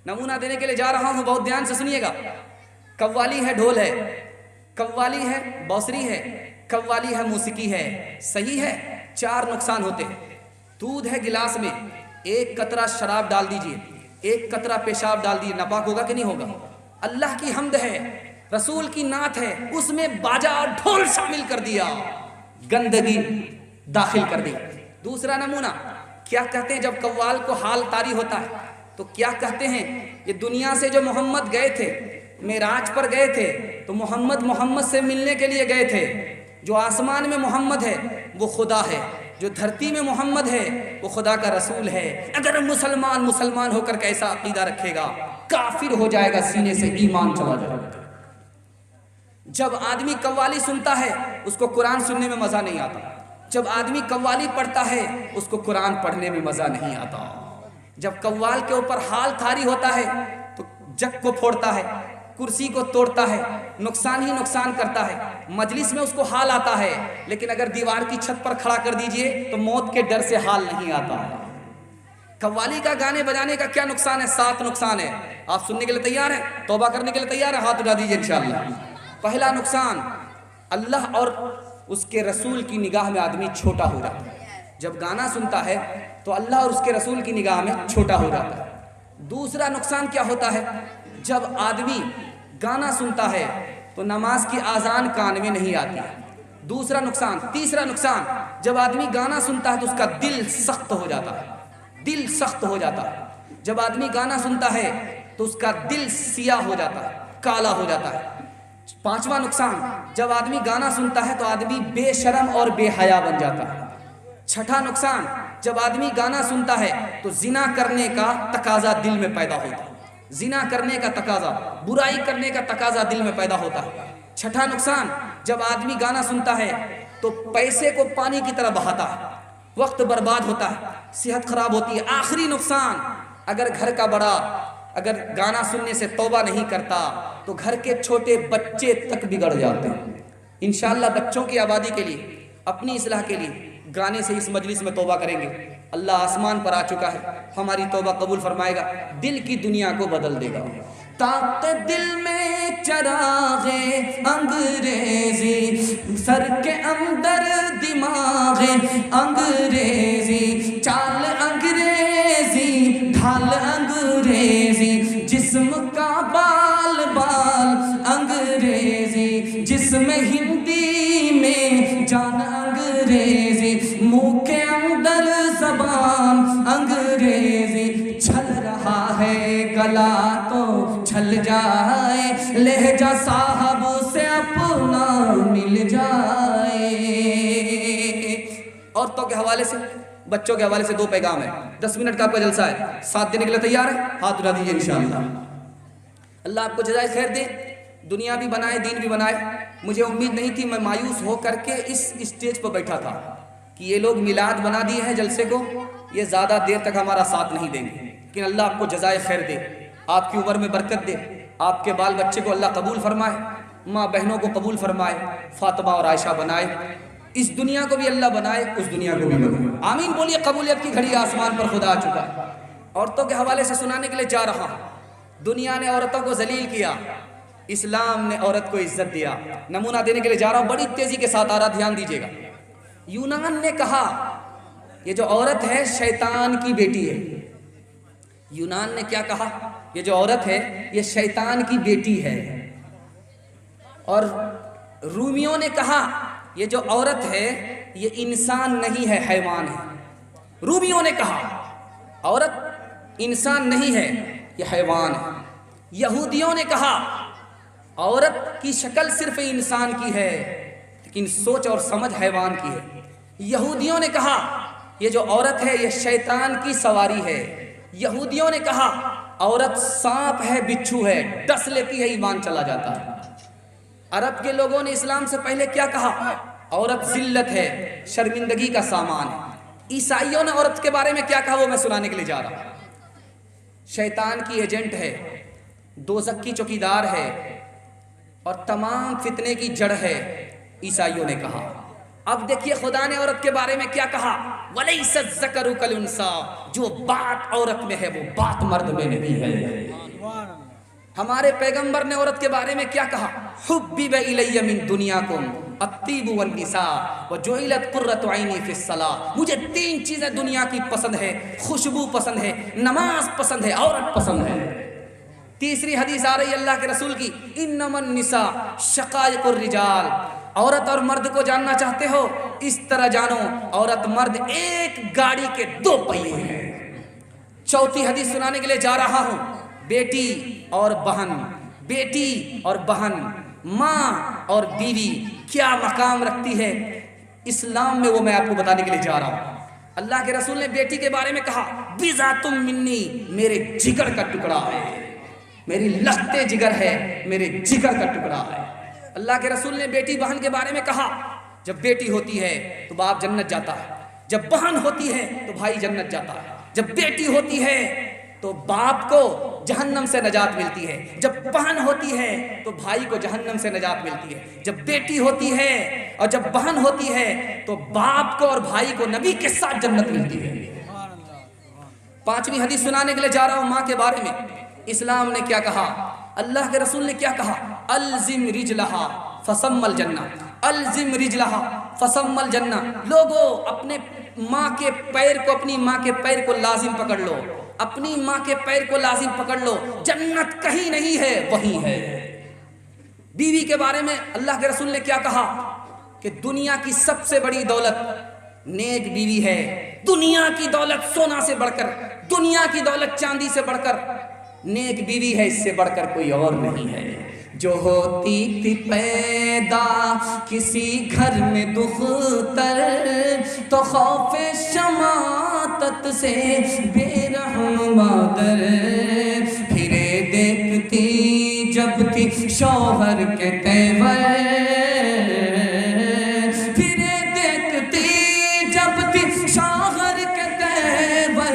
نمونہ دینے کے لیے جا رہا ہوں، بہت دھیان سے سنیے گا۔ قوالی ہے، ڈھول ہے، قوالی ہے، بانسری ہے، قوالی ہے، موسیقی ہے، صحیح ہے۔ 4 نقصان ہوتے ہیں۔ دودھ ہے گلاس میں، 1 قطرہ شراب ڈال دیجئے، 1 قطرہ پیشاب ڈال دیجئے، ناپاک ہوگا کہ نہیں ہوگا؟ اللہ کی حمد ہے، رسول کی نعت ہے، اس میں باجا اور ڈھول شامل کر دیا، گندگی داخل کر دی۔ دوسرا نمونہ کیا کہتے ہیں جب قوال کو حال طاری ہوتا ہے تو کیا کہتے ہیں؟ یہ دنیا سے جو محمد گئے تھے، معراج پر گئے تھے تو محمد سے ملنے کے لیے گئے تھے۔ جو آسمان میں محمد ہے وہ خدا ہے، جو دھرتی میں محمد ہے وہ خدا کا رسول ہے۔ اگر مسلمان ہو کر کیسا عقیدہ رکھے گا، کافر ہو جائے گا، سینے سے ایمان چلا جائے گا۔ جب آدمی قوالی سنتا ہے اس کو قرآن سننے میں مزہ نہیں آتا، جب آدمی قوالی پڑھتا ہے اس کو قرآن پڑھنے میں مزہ نہیں آتا۔ جب قوال کے اوپر حال طاری ہوتا ہے تو جگ کو پھوڑتا ہے، کرسی کو توڑتا ہے، نقصان ہی نقصان کرتا ہے۔ مجلس میں اس کو حال آتا ہے، لیکن اگر دیوار کی چھت پر کھڑا کر دیجئے تو موت کے ڈر سے حال نہیں آتا۔ قوالی کا گانے بجانے کا کیا نقصان ہے؟ 7 نقصان ہے۔ آپ سننے کے لیے تیار ہیں؟ توبہ کرنے کے لیے تیار ہیں؟ ہاتھ اٹھا دیجئے انشاءاللہ۔ پہلا نقصان، اللہ اور اس کے رسول کی نگاہ میں آدمی چھوٹا ہو جاتا ہے۔ جب گانا سنتا ہے تو اللہ اور اس کے رسول کی نگاہ میں چھوٹا ہو جاتا ہے۔ دوسرا نقصان کیا ہوتا ہے؟ جب آدمی گانا سنتا ہے تو نماز کی اذان کان میں نہیں آتی ہے۔ دوسرا نقصان۔ تیسرا نقصان، جب آدمی گانا سنتا ہے تو اس کا دل سخت ہو جاتا ہے، دل سخت ہو جاتا ہے۔ جب آدمی گانا سنتا ہے تو اس کا دل سیاہ ہو جاتا ہے، کالا ہو جاتا ہے۔ پانچواں نقصان، جب آدمی گانا سنتا ہے تو آدمی بے شرم اور بے حیا بن جاتا ہے۔ چھٹا نقصان، جب آدمی گانا سنتا ہے تو زنا کرنے کا تقاضا دل میں پیدا ہوتا ہے، زنا کرنے کا تقاضا، برائی کرنے کا تقاضا دل میں پیدا ہوتا ہے۔ چھٹا نقصان، جب آدمی گانا سنتا ہے تو پیسے کو پانی کی طرح بہاتا ہے، وقت برباد ہوتا ہے، صحت خراب ہوتی ہے۔ آخری نقصان، اگر گھر کا بڑا اگر گانا سننے سے توبہ نہیں کرتا تو گھر کے چھوٹے بچے تک بگڑ جاتے ہیں۔ انشاءاللہ بچوں کی آبادی کے لیے، اپنی اصلاح کے لیے گانے سے اس مجلس میں توبہ کریں گے۔ اللہ آسمان پر آ چکا ہے، ہماری توبہ قبول فرمائے گا، دل کی دنیا کو بدل دے گا۔ طاقت دل میں چراغ انگریزی، سر کے اندر دماغ انگریزی، چال انگریزی، ڈھال انگریزی، جسم کا بال بال انگریزی، جسم ہندی میں جان انگریزی، منہ کے اندر زبان انگریزی، چھل رہا ہے گلا تو چھل جائے، لہجہ صاحب سے اپنا مل جائے۔ عورتوں کے حوالے سے، بچوں کے حوالے سے 2 پیغام ہیں۔ 10 منٹ کا آپ کا جلسہ ہے، ساتھ دینے کے لیے تیار ہے؟ ہاتھ اٹھا دیجیے انشاءاللہ۔ اللہ آپ کو جزائے خیر دے، دنیا بھی بنائے، دین بھی بنائے۔ مجھے امید نہیں تھی، میں مایوس ہو کر کے اس اسٹیج پر بیٹھا تھا کہ یہ لوگ میلاد بنا دیے ہیں جلسے کو، یہ زیادہ دیر تک ہمارا ساتھ نہیں دیں گے، لیکن اللہ آپ کو جزائے خیر دے، آپ کی عمر میں برکت دے، آپ کے بال بچے کو اللہ قبول فرمائے، ماں بہنوں کو قبول فرمائے، فاطمہ اور عائشہ بنائے، اس دنیا کو بھی اللہ بنائے، اس دنیا کو بھی بنائے۔ آمین بولیے۔ قبولیت کی گھڑی آسمان پر خدا آ چکا ہے۔ عورتوں کے حوالے سے سنانے کے لیے جا رہا ہوں۔ دنیا نے عورتوں کو ذلیل کیا، اسلام نے عورت کو عزت دیا۔ نمونہ دینے کے لیے جا رہا ہوں، بڑی تیزی کے ساتھ آ رہا، دھیان دیجیے گا۔ یونان نے کہا یہ جو عورت ہے شیطان کی بیٹی ہے۔ یونان نے کیا کہا؟ یہ جو عورت ہے یہ شیطان کی بیٹی ہے۔ اور رومیوں نے کہا یہ جو عورت ہے یہ انسان نہیں ہے، حیوان ہے۔ رومیوں نے کہا عورت انسان نہیں ہے، یہ حیوان ہے۔ یہودیوں نے کہا عورت کی شکل صرف انسان کی ہے لیکن سوچ اور سمجھ حیوان کی ہے۔ یہودیوں نے کہا یہ جو عورت ہے یہ شیطان کی سواری ہے۔ یہودیوں نے کہا عورت سانپ ہے، بچھو ہے، ڈس لیتی ہے، ایمان چلا جاتا ہے۔ عرب کے لوگوں نے اسلام سے پہلے کیا کہا؟ عورت ذلت ہے، شرمندگی کا سامان ہے۔ عیسائیوں نے عورت کے بارے میں کیا کہا وہ میں سنانے کے لیے جا رہا ہوں۔ شیطان کی ایجنٹ ہے، دوزخ کی چوکیدار ہے، اور تمام فتنے کی جڑ ہے، عیسائیوں نے کہا۔ اب دیکھیے خدا نے عورت کے بارے میں کیا کہا، وَلَيْسَ الذَّكَرُ كَالْأُنثىٰ، جو بات عورت میں ہے وہ بات مرد میں نہیں ہے۔ ہمارے پیغمبر نے عورت کے بارے میں کیا کہا، حُبِّبَ إِلَيَّ مِن دُنْيَاكُمْ الطِّيبُ وَالنِّسَاءُ وَجُعِلَتْ قُرَّةُ عَيْنِي فِي الصَّلَاةِ، مجھے 3 چیزیں دنیا کی پسند ہے، خوشبو پسند ہے، نماز پسند ہے، عورت پسند ہے۔ تیسری حدیث آ رہی اللہ کے رسول کی، انما النساء شقائق الرجال، عورت اور مرد کو جاننا چاہتے ہو، اس طرح جانو عورت مرد ایک گاڑی کے 2 پہیے ہیں۔ چوتھی حدیث سنانے کے لیے جا رہا ہوں، بیٹی اور بہن، بیٹی اور بہن، ماں اور بیوی کیا مقام رکھتی ہے اسلام میں، وہ میں آپ کو بتانے کے لیے جا رہا ہوں۔ اللہ کے رسول نے بیٹی کے بارے میں کہا، بِذَاتٌ مِّنِّی، میرے جگر کا ٹکڑا ہے، میری لختے جگر ہے، میرے جگر کا ٹکڑا ہے۔ اللہ کے رسول نے بیٹی بہن کے بارے میں کہا، جب بیٹی ہوتی ہے تو باپ جنت جاتا ہے، جب بہن ہوتی ہے تو بھائی جنت جاتا ہے، جب بیٹی ہوتی ہے تو باپ کو جہنم سے نجات ملتی ہے، جب بہن ہوتی ہے تو بھائی کو جہنم سے نجات ملتی ہے، جب بیٹی ہوتی ہے اور جب بہن ہوتی ہے تو باپ کو اور بھائی کو نبی کے ساتھ جنت ملتی ہے۔ 5ویں حدیث سنانے کے لیے جا رہا ہوں ماں کے بارے میں۔ اسلام نے کیا کہا، اللہ کے رسول نے کیا کہا، الزم رجلہا فسم الجنہ، الزم رجلہا فسم الجنہ، لوگو اپنے ماں کے پیر کو، اپنی ماں کے پیر کو لازم پکڑ لو، اپنی ماں کے پیر کو لازم پکڑ لو، جنت کہیں نہیں ہے وہیں ہے۔ بیوی کے بارے میں اللہ کے رسول نے کیا کہا کہ دنیا کی سب سے بڑی دولت نیک بیوی ہے، دنیا کی دولت سونا سے بڑھ کر، دنیا کی دولت چاندی سے بڑھ کر نیک بیوی ہے، اس سے بڑھ کر کوئی اور نہیں ہے۔ جو ہوتی تھی پیدا کسی گھر میں دختر، تو خوف شماتت سے بے رحم مادر، پھرے دیکھتی جب تھی شوہر کے تیور، پھرے دیکھتی جب تھی شوہر کے تیور،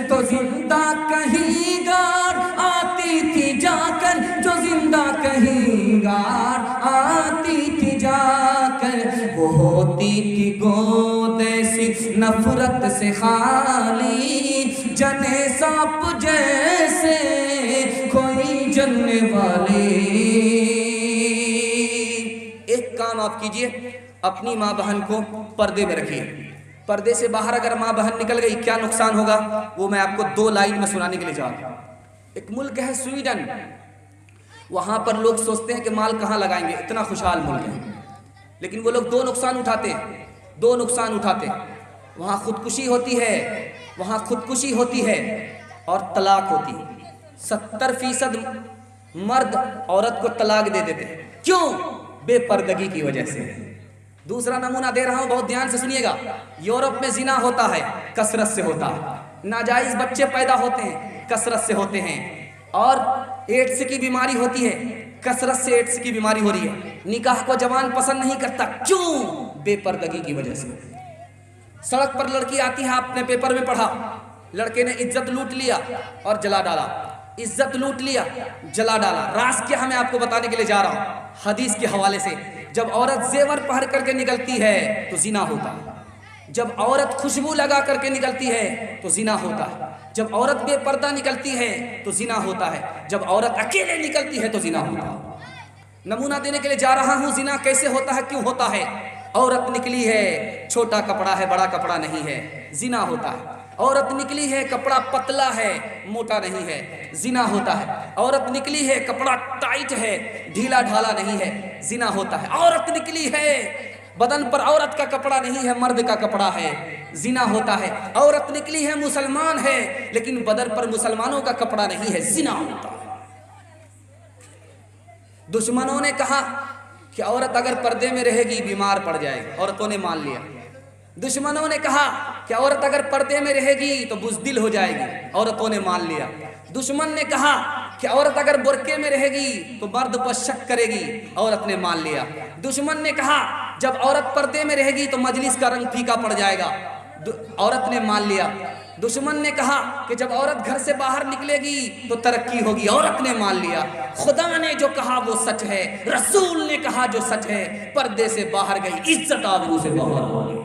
تو زندہ کہیں گار آتی تھی جا کر، جو زندہ کہیں گار آتی تھی جا کر، وہ ہوتی تھی گود ایسی نفرت سے خالی، جنے سانپ جیسے کوئی جننے والی۔ ایک کام آپ کیجئے، اپنی ماں بہن کو پردے میں رکھیے، پردے سے باہر اگر ماں بہن نکل گئی کیا نقصان ہوگا وہ میں آپ کو 2 لائن میں سنانے کے لیے جا رہا ہوں۔ ایک ملک ہے سویڈن، وہاں پر لوگ سوچتے ہیں کہ مال کہاں لگائیں گے، اتنا خوشحال ملک ہے، لیکن وہ لوگ 2 نقصان اٹھاتے ہیں، 2 نقصان اٹھاتے ہیں۔ وہاں خودکشی ہوتی ہے، وہاں خودکشی ہوتی ہے اور طلاق ہوتی ہے۔ 70% مرد عورت کو طلاق دے دیتے ہیں، کیوں؟ بے پردگی کی وجہ سے۔ دوسرا نمونہ دے رہا ہوں، بہت دھیان سے سنیے گا۔ یورپ میں زنا ہوتا ہے، کثرت سے ہوتا ہے، ناجائز بچے پیدا ہوتے ہیں، کثرت سے ہوتے ہیں، اور ایڈز کی بیماری ہوتی ہے، کثرت سے ایڈز کی بیماری ہو رہی ہے۔ نکاح کو جوان پسند نہیں کرتا، کیوں؟ بے پردگی کی وجہ سے۔ سڑک پر لڑکی آتی ہے، آپ نے پیپر میں پڑھا، لڑکے نے عزت لوٹ لیا اور جلا ڈالا، عزت لوٹ لیا جلا ڈالا۔ راز کیا میں آپ کو بتانے کے لیے جا رہا ہوں حدیث کے حوالے سے۔ جب عورت زیور پہن کر کے نکلتی ہے تو زنا ہوتا ہے، جب عورت خوشبو لگا کر کے نکلتی ہے تو زنا ہوتا ہے، جب عورت بے پردہ نکلتی ہے تو زنا ہوتا ہے، جب عورت اکیلے نکلتی ہے تو زنا ہوتا ہے۔ نمونہ دینے کے لیے جا رہا ہوں، زنا کیسے ہوتا ہے، کیوں ہوتا ہے۔ عورت نکلی ہے، چھوٹا کپڑا ہے، بڑا کپڑا نہیں ہے، زنا ہوتا ہے۔ عورت نکلی ہے، کپڑا پتلا ہے، موٹا نہیں ہے، زنا ہوتا ہے۔ عورت نکلی ہے، کپڑا ٹائٹ ہے، ڈھیلا ڈھالا نہیں ہے، زنا ہوتا ہے۔ عورت نکلی ہے، بدن پر عورت کا کپڑا نہیں ہے، مرد کا کپڑا ہے، زنا ہوتا ہے۔ عورت نکلی ہے، مسلمان ہے، لیکن بدن پر مسلمانوں کا کپڑا نہیں ہے، زنا ہوتا ہے۔ دشمنوں نے کہا کہ عورت اگر پردے میں رہے گی بیمار پڑ جائے گی، عورتوں نے مان لیا۔ دشمنوں نے کہا کہ عورت اگر پردے میں رہے گی تو بزدل ہو جائے گی، عورتوں نے مان لیا۔ دشمن نے کہا کہ عورت اگر برقعے میں رہے گی تو مرد پر شک کرے گی، عورت نے مان لیا۔ دشمن نے کہا جب عورت پردے میں رہے گی تو مجلس کا رنگ پھیکا پڑ جائے گا، عورت نے مان لیا۔ دشمن نے کہا کہ جب عورت گھر سے باہر نکلے گی تو ترقی ہوگی، عورت نے مان لیا۔ خدا نے جو کہا وہ سچ ہے، رسول نے کہا جو سچ ہے، پردے سے باہر گئی، عزت آبرو سے باہر ہو گئی۔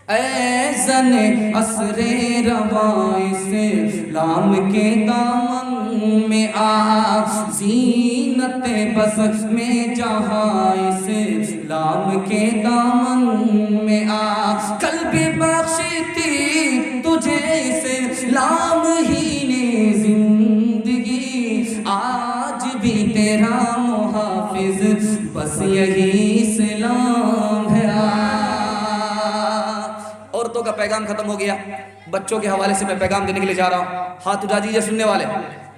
اے زن عصر رواں اسلام کے دامن میں آ، زینت بس میں جہاں اسلام کے دامن میں آ، قلب بخشتی تجھے اسلام ہی نے زندگی، آج بھی تیرا محافظ بس یہی اسلام ہے۔ عورتوں کا پیغام ختم ہو گیا، بچوں کے حوالے سے میں پیغام دینے کے لیے جا رہا ہوں۔ ہاتھ اٹھا دیجیے سننے والے،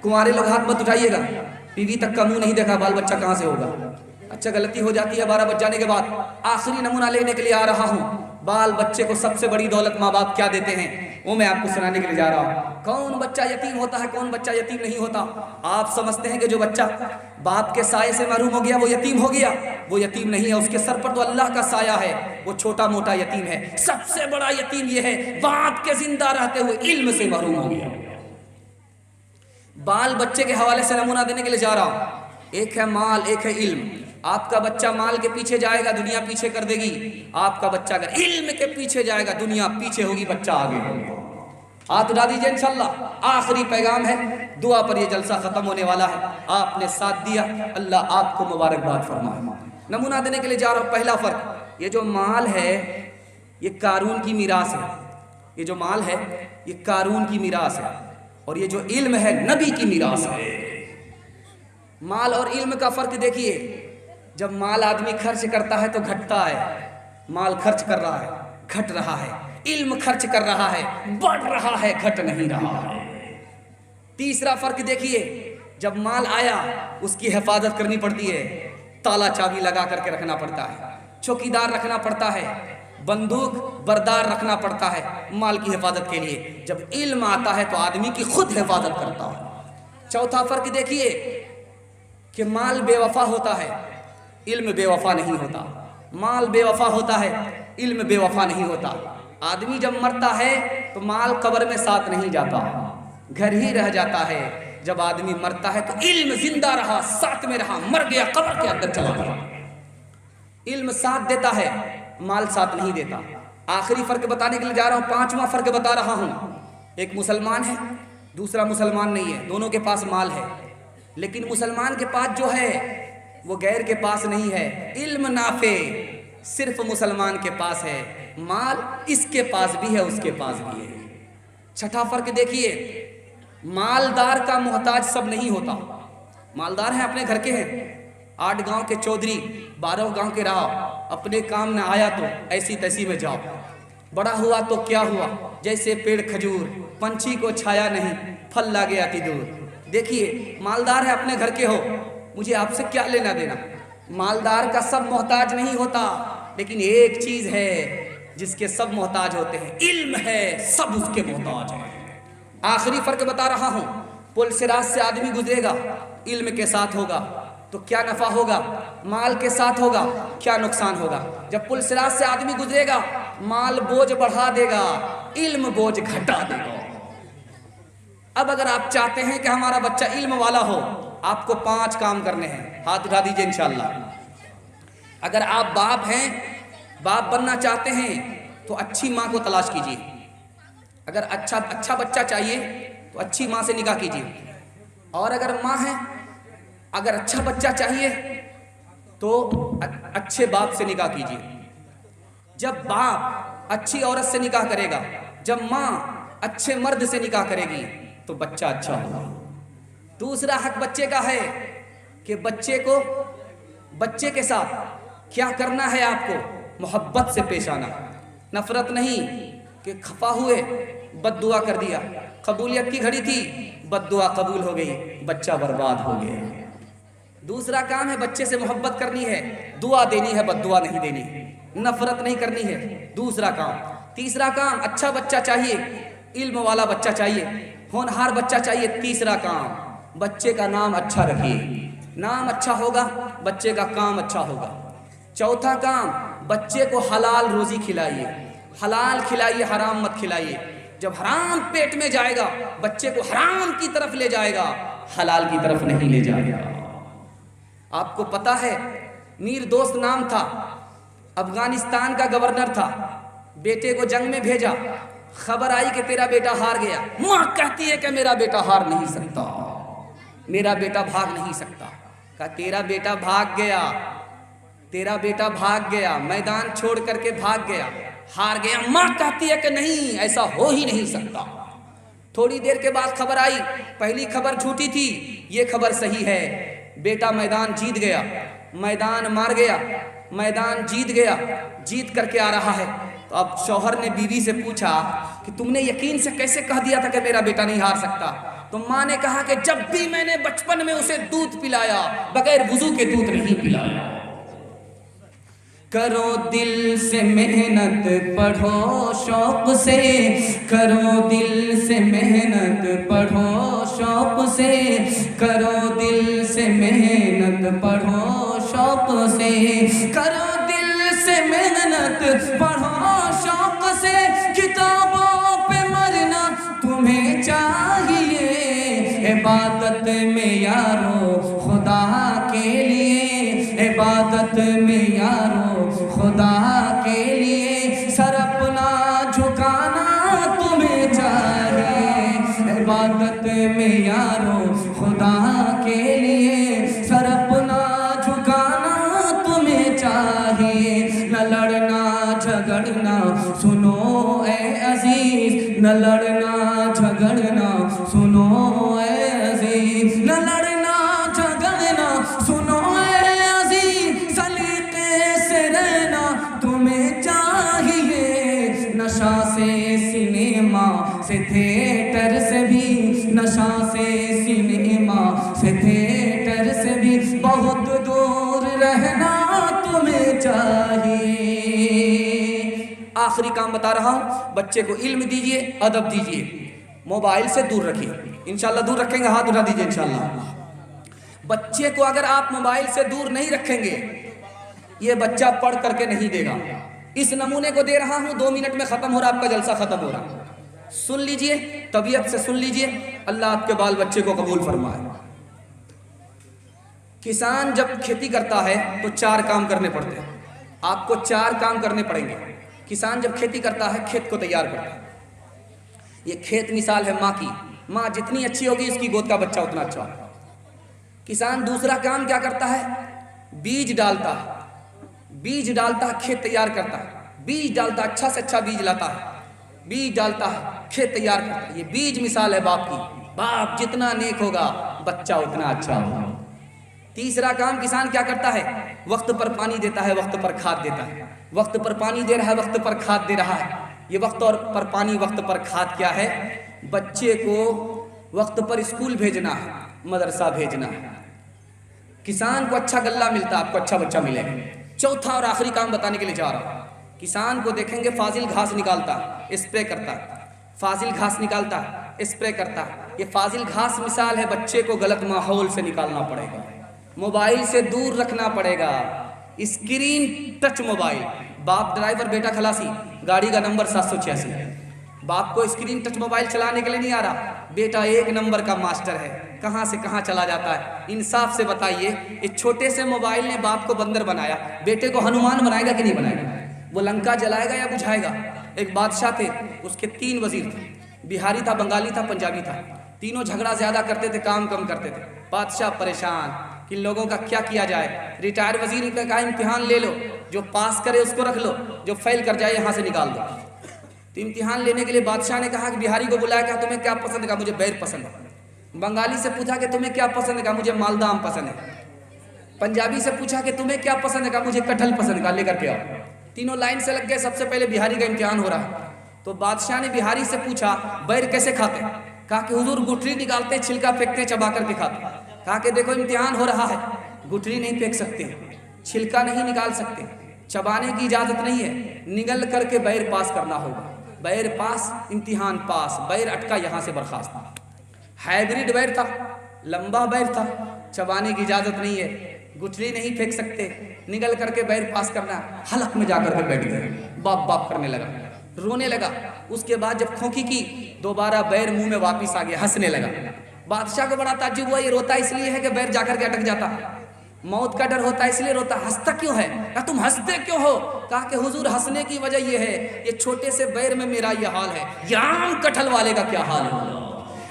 کنوارے لوگ ہاتھ مت اٹھائیے گا، بیوی تک کا منہ نہیں دیکھا، بال بچہ کہاں سے ہوگا؟ اچھا غلطی ہو جاتی ہے 12 بج جانے کے بعد۔ آخری نمونہ لینے کے لیے آ رہا ہوں، بال بچے کو سب سے بڑی دولت ماں باپ کیا دیتے ہیں وہ میں آپ کو سنانے کے لیے جا رہا ہوں۔ کون بچہ یتیم ہوتا ہے، کون بچہ یتیم نہیں ہوتا؟ آپ سمجھتے ہیں کہ جو بچہ باپ کے سائے سے محروم ہو گیا وہ یتیم ہو گیا؟ وہ یتیم نہیں ہے، اس کے سر پر تو اللہ کا سایہ ہے، وہ چھوٹا موٹا یتیم ہے۔ سب سے بڑا یتیم یہ ہے باپ کے زندہ رہتے ہوئے علم سے محروم ہو گیا۔ بال بچے کے حوالے سے نمونہ دینے کے لیے جا رہا ہوں، ایک ہے مال، ایک ہے علم۔ آپ کا بچہ مال کے پیچھے جائے گا، دنیا پیچھے کر دے گی۔ آپ کا بچہ اگر علم کے پیچھے جائے گا، دنیا پیچھے ہوگی، بچہ آگے ہوگا۔ ہاتھ اٹھا دیجئے انشاءاللہ۔ آخری پیغام ہے، دعا پر یہ جلسہ ختم ہونے والا ہے۔ آپ نے ساتھ دیا، اللہ آپ کو مبارکباد فرمائے۔ نمونہ دینے کے لیے جا رہا ہوں۔ پہلا فرق، یہ جو مال ہے یہ قارون کی میراث ہے، یہ جو مال ہے یہ قارون کی میراث ہے، اور یہ جو علم ہے نبی کی میراث ہے۔ مال اور علم کا فرق دیکھیے، جب مال آدمی خرچ کرتا ہے تو گھٹتا ہے، مال خرچ کر رہا ہے گھٹ رہا ہے، علم خرچ کر رہا ہے بڑھ رہا ہے، گھٹ نہیں رہا ہے۔ تیسرا فرق دیکھیے، جب مال آیا اس کی حفاظت کرنی پڑتی ہے، تالا چابی لگا کر کے رکھنا پڑتا ہے، چوکیدار رکھنا پڑتا ہے، بندوق بردار رکھنا پڑتا ہے مال کی حفاظت کے لیے۔ جب علم آتا ہے تو آدمی کی خود حفاظت کرتا ہے۔ چوتھا فرق دیکھیے کہ مال بے وفا ہوتا ہے، علم بے وفا نہیں ہوتا۔ مال بے وفا ہوتا ہے، علم بے وفا نہیں ہوتا۔ آدمی جب مرتا ہے تو مال قبر میں ساتھ نہیں جاتا، گھر ہی رہ جاتا ہے۔ جب آدمی مرتا ہے تو علم زندہ رہا، ساتھ میں رہا، مر گیا قبر کے اندر چلا گیا۔ علم ساتھ دیتا ہے، مال ساتھ نہیں دیتا۔ آخری فرق بتانے کے لیے جا رہا ہوں، پانچواں فرق بتا رہا ہوں۔ ایک مسلمان ہے، دوسرا مسلمان نہیں ہے، دونوں کے پاس مال ہے، لیکن مسلمان کے پاس جو ہے وہ غیر کے پاس نہیں ہے۔ علم نافع صرف مسلمان کے پاس ہے، مال اس کے پاس بھی ہے اس کے پاس بھی ہے۔ چھٹا فرق دیکھیے، مالدار کا محتاج سب نہیں ہوتا۔ مالدار ہیں، اپنے گھر کے ہیں، 8 گاؤں کے چودھری، 12 گاؤں کے راہ، اپنے کام نہ آیا تو ایسی تیسی میں جاؤ، بڑا ہوا تو کیا ہوا، جیسے پیڑ کھجور، پنچھی کو چھایا نہیں، پھل لاگے آتی دور۔ دیکھیے مالدار ہے، اپنے گھر کے ہو، مجھے آپ سے کیا لینا دینا۔ مالدار کا سب محتاج نہیں ہوتا، لیکن ایک چیز ہے جس کے سب محتاج ہوتے ہیں، علم ہے، سب اس کے محتاج ہیں۔ آخری فرق بتا رہا ہوں، پل صراط سے آدمی گزرے گا، علم کے ساتھ ہوگا تو کیا نفع ہوگا، مال کے ساتھ ہوگا کیا نقصان ہوگا۔ جب پل صراط سے آدمی گزرے گا، مال بوجھ بڑھا دے گا، علم بوجھ گھٹا دے گا۔ اب اگر آپ چاہتے ہیں کہ ہمارا بچہ علم والا ہو، آپ کو 5 کام کرنے ہیں، ہاتھ اٹھا دیجئے انشاءاللہ۔ اگر آپ باپ ہیں، باپ بننا چاہتے ہیں تو اچھی ماں کو تلاش کیجئے۔ اگر اچھا بچہ چاہیے تو اچھی ماں سے نکاح کیجئے، اور اگر ماں ہے، اگر اچھا بچہ چاہیے تو اچھے باپ سے نکاح کیجئے۔ جب باپ اچھی عورت سے نکاح کرے گا، جب ماں اچھے مرد سے نکاح کرے گی تو بچہ اچھا ہوگا۔ دوسرا حق بچے کا ہے کہ بچے کے ساتھ کیا کرنا ہے، آپ کو محبت سے پیش آنا، نفرت نہیں کہ خفا ہوئے بد دعا کر دیا، قبولیت کی گھڑی تھی بد دعا قبول ہو گئی، بچہ برباد ہو گیا۔ دوسرا کام ہے بچے سے محبت کرنی ہے، دعا دینی ہے، بد دعا نہیں دینی، نفرت نہیں کرنی ہے، دوسرا کام۔ تیسرا کام، اچھا بچہ چاہیے، علم والا بچہ چاہیے، ہونہار بچہ چاہیے۔ تیسرا کام، بچے کا نام اچھا رکھیے، نام اچھا ہوگا بچے کا کام اچھا ہوگا۔ چوتھا کام، بچے کو حلال روزی کھلائیے، حلال کھلائیے، حرام مت کھلائیے۔ جب حرام پیٹ میں جائے گا بچے کو حرام کی طرف لے جائے گا، حلال کی طرف نہیں لے جائے گا۔ آپ کو پتا ہے میر دوست نام تھا، افغانستان کا گورنر تھا، بیٹے کو جنگ میں بھیجا، خبر آئی کہ تیرا بیٹا ہار گیا، ماں کہتی ہے کہ میرا بیٹا ہار نہیں سکتا، میرا بیٹا بھاگ نہیں سکتا۔ کہا تیرا بیٹا بھاگ گیا، تیرا بیٹا بھاگ گیا، میدان چھوڑ کر کے بھاگ گیا، ہار گیا، ماں کہتی ہے کہ نہیں ایسا ہو ہی نہیں سکتا۔ تھوڑی دیر کے بعد خبر آئی، پہلی خبر جھوٹی تھی، یہ خبر صحیح ہے، بیٹا میدان جیت گیا، میدان مار گیا، میدان جیت گیا، جیت کر کے آ رہا ہے۔ تو اب شوہر نے بیوی سے پوچھا کہ تم نے یقین سے کیسے کہہ دیا تھا کہ میرا بیٹا نہیں ہار سکتا؟ تو ماں نے کہا کہ جب بھی میں نے بچپن میں اسے دودھ پلایا، بغیر وضو کے دودھ نہیں پلایا۔ کرو دل سے محنت، پڑھو شوق سے، کرو دل سے محنت، پڑھو شوق سے، کرو دل سے محنت، پڑھو شوق سے، کرو دل سے محنت، پڑھو شوق سے، کتابوں پہ مرنا تمہیں چاہیے، عبادت میں یارو خدا کے لیے، عبادت میں یارو خدا کے لیے، سر اپنا جھکانا تمہیں چاہیے، عبادت میں یارو خدا کے لیے، سر اپنا جھکانا تمہیں چاہیے، نہ لڑنا جھگڑنا سنو اے عزیز، نہ لڑنا جھگڑنا سنو اے عزیز، نہ لڑنا جھگڑنا سنو اے عزیز، سلیقے سے رہنا تمہیں چاہیے، نشہ سے سنیما سے تھیٹر سے بھی، نشہ سے سنیما سے تھیٹر سے بھی بہت دور رہنا تمہیں چاہیے۔ آخری کام بتا رہا ہوں، بچے کو علم دیجئے، ادب دیجئے، موبائل سے دور رکھیے، انشاءاللہ دور رکھیں گے، ہاتھ اٹھا دیجئے انشاءاللہ۔ بچے کو اگر آپ موبائل سے دور نہیں رکھیں گے، یہ بچہ پڑھ کر کے نہیں دے گا۔ اس نمونے کو دے رہا ہوں، 2 منٹ میں ختم ہو رہا، آپ کا جلسہ ختم ہو رہا، سن لیجئے، طبیعت سے سن لیجئے، اللہ آپ کے بال بچے کو قبول فرمائے۔ کسان جب کھیتی کرتا ہے تو 4 کام کرنے پڑتے ہیں، آپ کو 4 کام کرنے پڑیں گے۔ کسان جب کھیتی کرتا ہے، کھیت کو تیار کرتا ہے، یہ کھیت مثال ہے ماں کی، ماں جتنی اچھی ہوگی اس کی گود کا بچہ اتنا اچھا ہوگا۔ کسان دوسرا کام کیا کرتا ہے؟ بیج ڈالتا ہے، بیج ڈالتا ہے، کھیت تیار کرتا ہے، بیج ڈالتا ہے، اچھا سے اچھا بیج لاتا ہے، بیج ڈالتا ہے، کھیت تیار کرتا ہے۔ یہ بیج مثال ہے باپ کی، باپ جتنا نیک ہوگا بچہ اتنا اچھا ہوگا۔ تیسرا کام کسان کیا کرتا ہے؟ وقت پر پانی دیتا ہے، وقت پر کھاد دیتا ہے، وقت پر پانی دے رہا ہے، وقت پر کھاد دے رہا ہے۔ یہ وقت پر پانی، وقت پر کھاد کیا ہے؟ بچے کو وقت پر اسکول بھیجنا ہے، مدرسہ بھیجنا ہے۔ کسان کو اچھا غلہ ملتا ہے، آپ کو اچھا بچہ ملے گا۔ چوتھا اور آخری کام بتانے کے لیے جا رہا ہوں، کسان کو دیکھیں گے فاضل گھاس نکالتا ہے، اسپرے کرتا ہے، فاضل گھاس نکالتا ہے، اسپرے کرتا ہے۔ یہ فاضل گھاس مثال ہے، بچے کو غلط ماحول سے نکالنا پڑے گا، موبائل سے دور رکھنا پڑے گا، اسکرین ٹچ موبائل۔ باپ ڈرائیور، بیٹا خلاصی، گاڑی کا نمبر 786، باپ کو اسکرین ٹچ موبائل چلانے کے لیے نہیں آ رہا، بیٹا 1 نمبر کا ماسٹر ہے، کہاں سے کہاں چلا جاتا ہے۔ انصاف سے بتائیے، اس چھوٹے سے موبائل نے باپ کو بندر بنایا، بیٹے کو ہنومان بنائے گا کہ نہیں بنائے گا؟ وہ لنکا جلائے گا یا بجھائے گا؟ ایک بادشاہ تھے، اس کے 3 وزیر تھے، بہاری تھا، بنگالی تھا، پنجابی تھا، تینوں جھگڑا زیادہ کرتے تھے، کام کم کرتے تھے۔ بادشاہ پریشان کہ ان لوگوں کا کیا کیا جائے، ریٹائر وزیر نے کہا امتحان لے لو، جو پاس کرے اس کو رکھ لو، جو فیل کر جائے یہاں سے نکال دو۔ تو امتحان لینے کے لیے بادشاہ نے کہا کہ بہاری کو بلایا، کہا تمہیں کیا پسند ہے؟ کہا مجھے بیر پسند ہے۔ بنگالی سے پوچھا کہ تمہیں کیا پسند ہے؟ کہا مجھے مالدہ آم پسند ہے۔ پنجابی سے پوچھا کہ تمہیں کیا پسند ہے؟ کہا مجھے کٹہل پسند ہے۔ کہا لے کر کے آؤ۔ تینوں لائن سے لگ گئے، سب سے پہلے بہاری کا امتحان ہو رہا ہے۔ تو بادشاہ نے بہاری سے پوچھا بیر کیسے کھاتے؟ کہا کہ حضور گٹھلی نکالتے، چھلکا پھینکتے، چبا کر کے کھاتے۔ کہا کہ دیکھو امتحان ہو رہا ہے، گٹھلی نہیں پھینک سکتے، چھلکا نہیں نکال سکتے، چبانے کی اجازت نہیں ہے، نگل کر کے بیر پاس کرنا ہوگا۔ بیر پاس، امتحان پاس، بیر اٹکا، یہاں سے برخاست۔ ہائبریڈ بیر تھا، لمبا بیر تھا، چبانے کی اجازت نہیں ہے، گٹھلی نہیں پھینک سکتے، نگل کر کے بیر پاس کرنا۔ حلق میں جا کر کے بیٹھ گئے، باپ باپ کرنے لگا، رونے لگا۔ اس کے بعد جب کھونکی کی دوبارہ بیر منہ میں واپس آ گیا، ہنسنے لگا۔ بادشاہ کو بڑا تعجب ہوا، یہ روتا اس لیے ہے کہ بیر جا کر کے اٹک جاتا، موت کا ڈر ہوتا ہے اس لیے روتا، ہنستا کیوں ہے؟ کہا تم ہنستے کیوں ہو؟ کہا کہ حضور ہنسنے کی وجہ یہ ہے، یہ چھوٹے سے بیر میں میرا یہ حال ہے، یہ عام کٹھل والے کا کیا حال ہے؟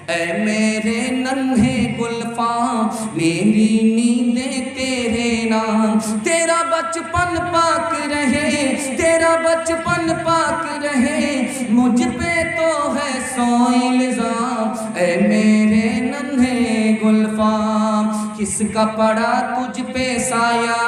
اے میرے ننھے گلفام میری نیندیں تیرے نام، تیرا بچپن پاک رہے، تیرا بچپن پاک رہے، مجھ پہ تو ہے 100 الزام۔ اے میرے ننھے گلفام کس کا پڑا تجھ پہ سایہ،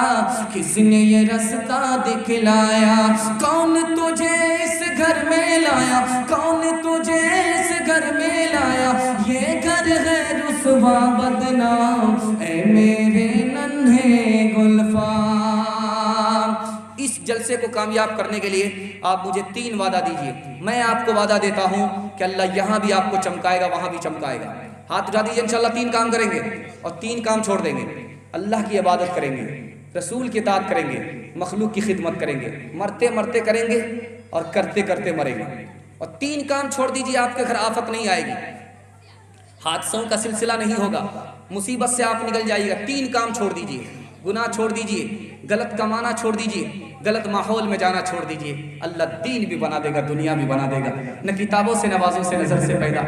کس نے یہ رستہ دکھلایا، کون تجھے اس گھر میں لایا، کون تجھے اس گھر میں لایا، یہ گھر ہے رسوا بدنام۔ اے میرے ننھے گلفام، اس جلسے کو کامیاب کرنے کے لیے آپ مجھے 3 وعدہ دیجئے۔ میں آپ کو وعدہ دیتا ہوں کہ اللہ یہاں بھی آپ کو چمکائے گا، وہاں بھی چمکائے گا۔ ہاتھ اٹھا دیجئے، انشاءاللہ 3 کام کریں گے اور 3 کام چھوڑ دیں گے۔ اللہ کی عبادت کریں گے، رسول کی اطاعت کریں گے، مخلوق کی خدمت کریں گے، مرتے مرتے کریں گے اور کرتے کرتے مریں گے۔ اور 3 کام چھوڑ دیجئے، آپ کے گھر آفت نہیں آئے گی، حادثوں کا سلسلہ نہیں ہوگا، مصیبت سے آپ نکل جائیے گا۔ 3 کام چھوڑ دیجئے، گناہ چھوڑ دیجئے، غلط کمانا چھوڑ دیجئے، غلط ماحول میں جانا چھوڑ دیجئے، اللہ دین بھی بنا دے گا، دنیا بھی بنا دے گا۔ نہ کتابوں سے نوازوں سے نظر سے پیدا،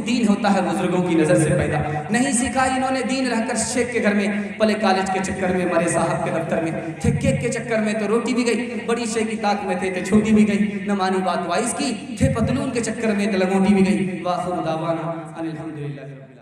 دین ہوتا ہے بزرگوں کی نظر سے پیدا۔ نہیں سیکھا انہوں نے دین رہ کر شیخ کے گھر میں، پلے کالج کے چکر میں، مرے صاحب کے دفتر میں تھے، کیک کے چکر میں تو روٹی بھی گئی، بڑی شیخ کی طاق میں تھے تو چھوٹی بھی گئی، نہ مانی بات وائس کی، تھے پتلون کے چکر میں تو لنگوٹی بھی گئی۔ وآخر دعوانا ان الحمدللہ رب العالمین۔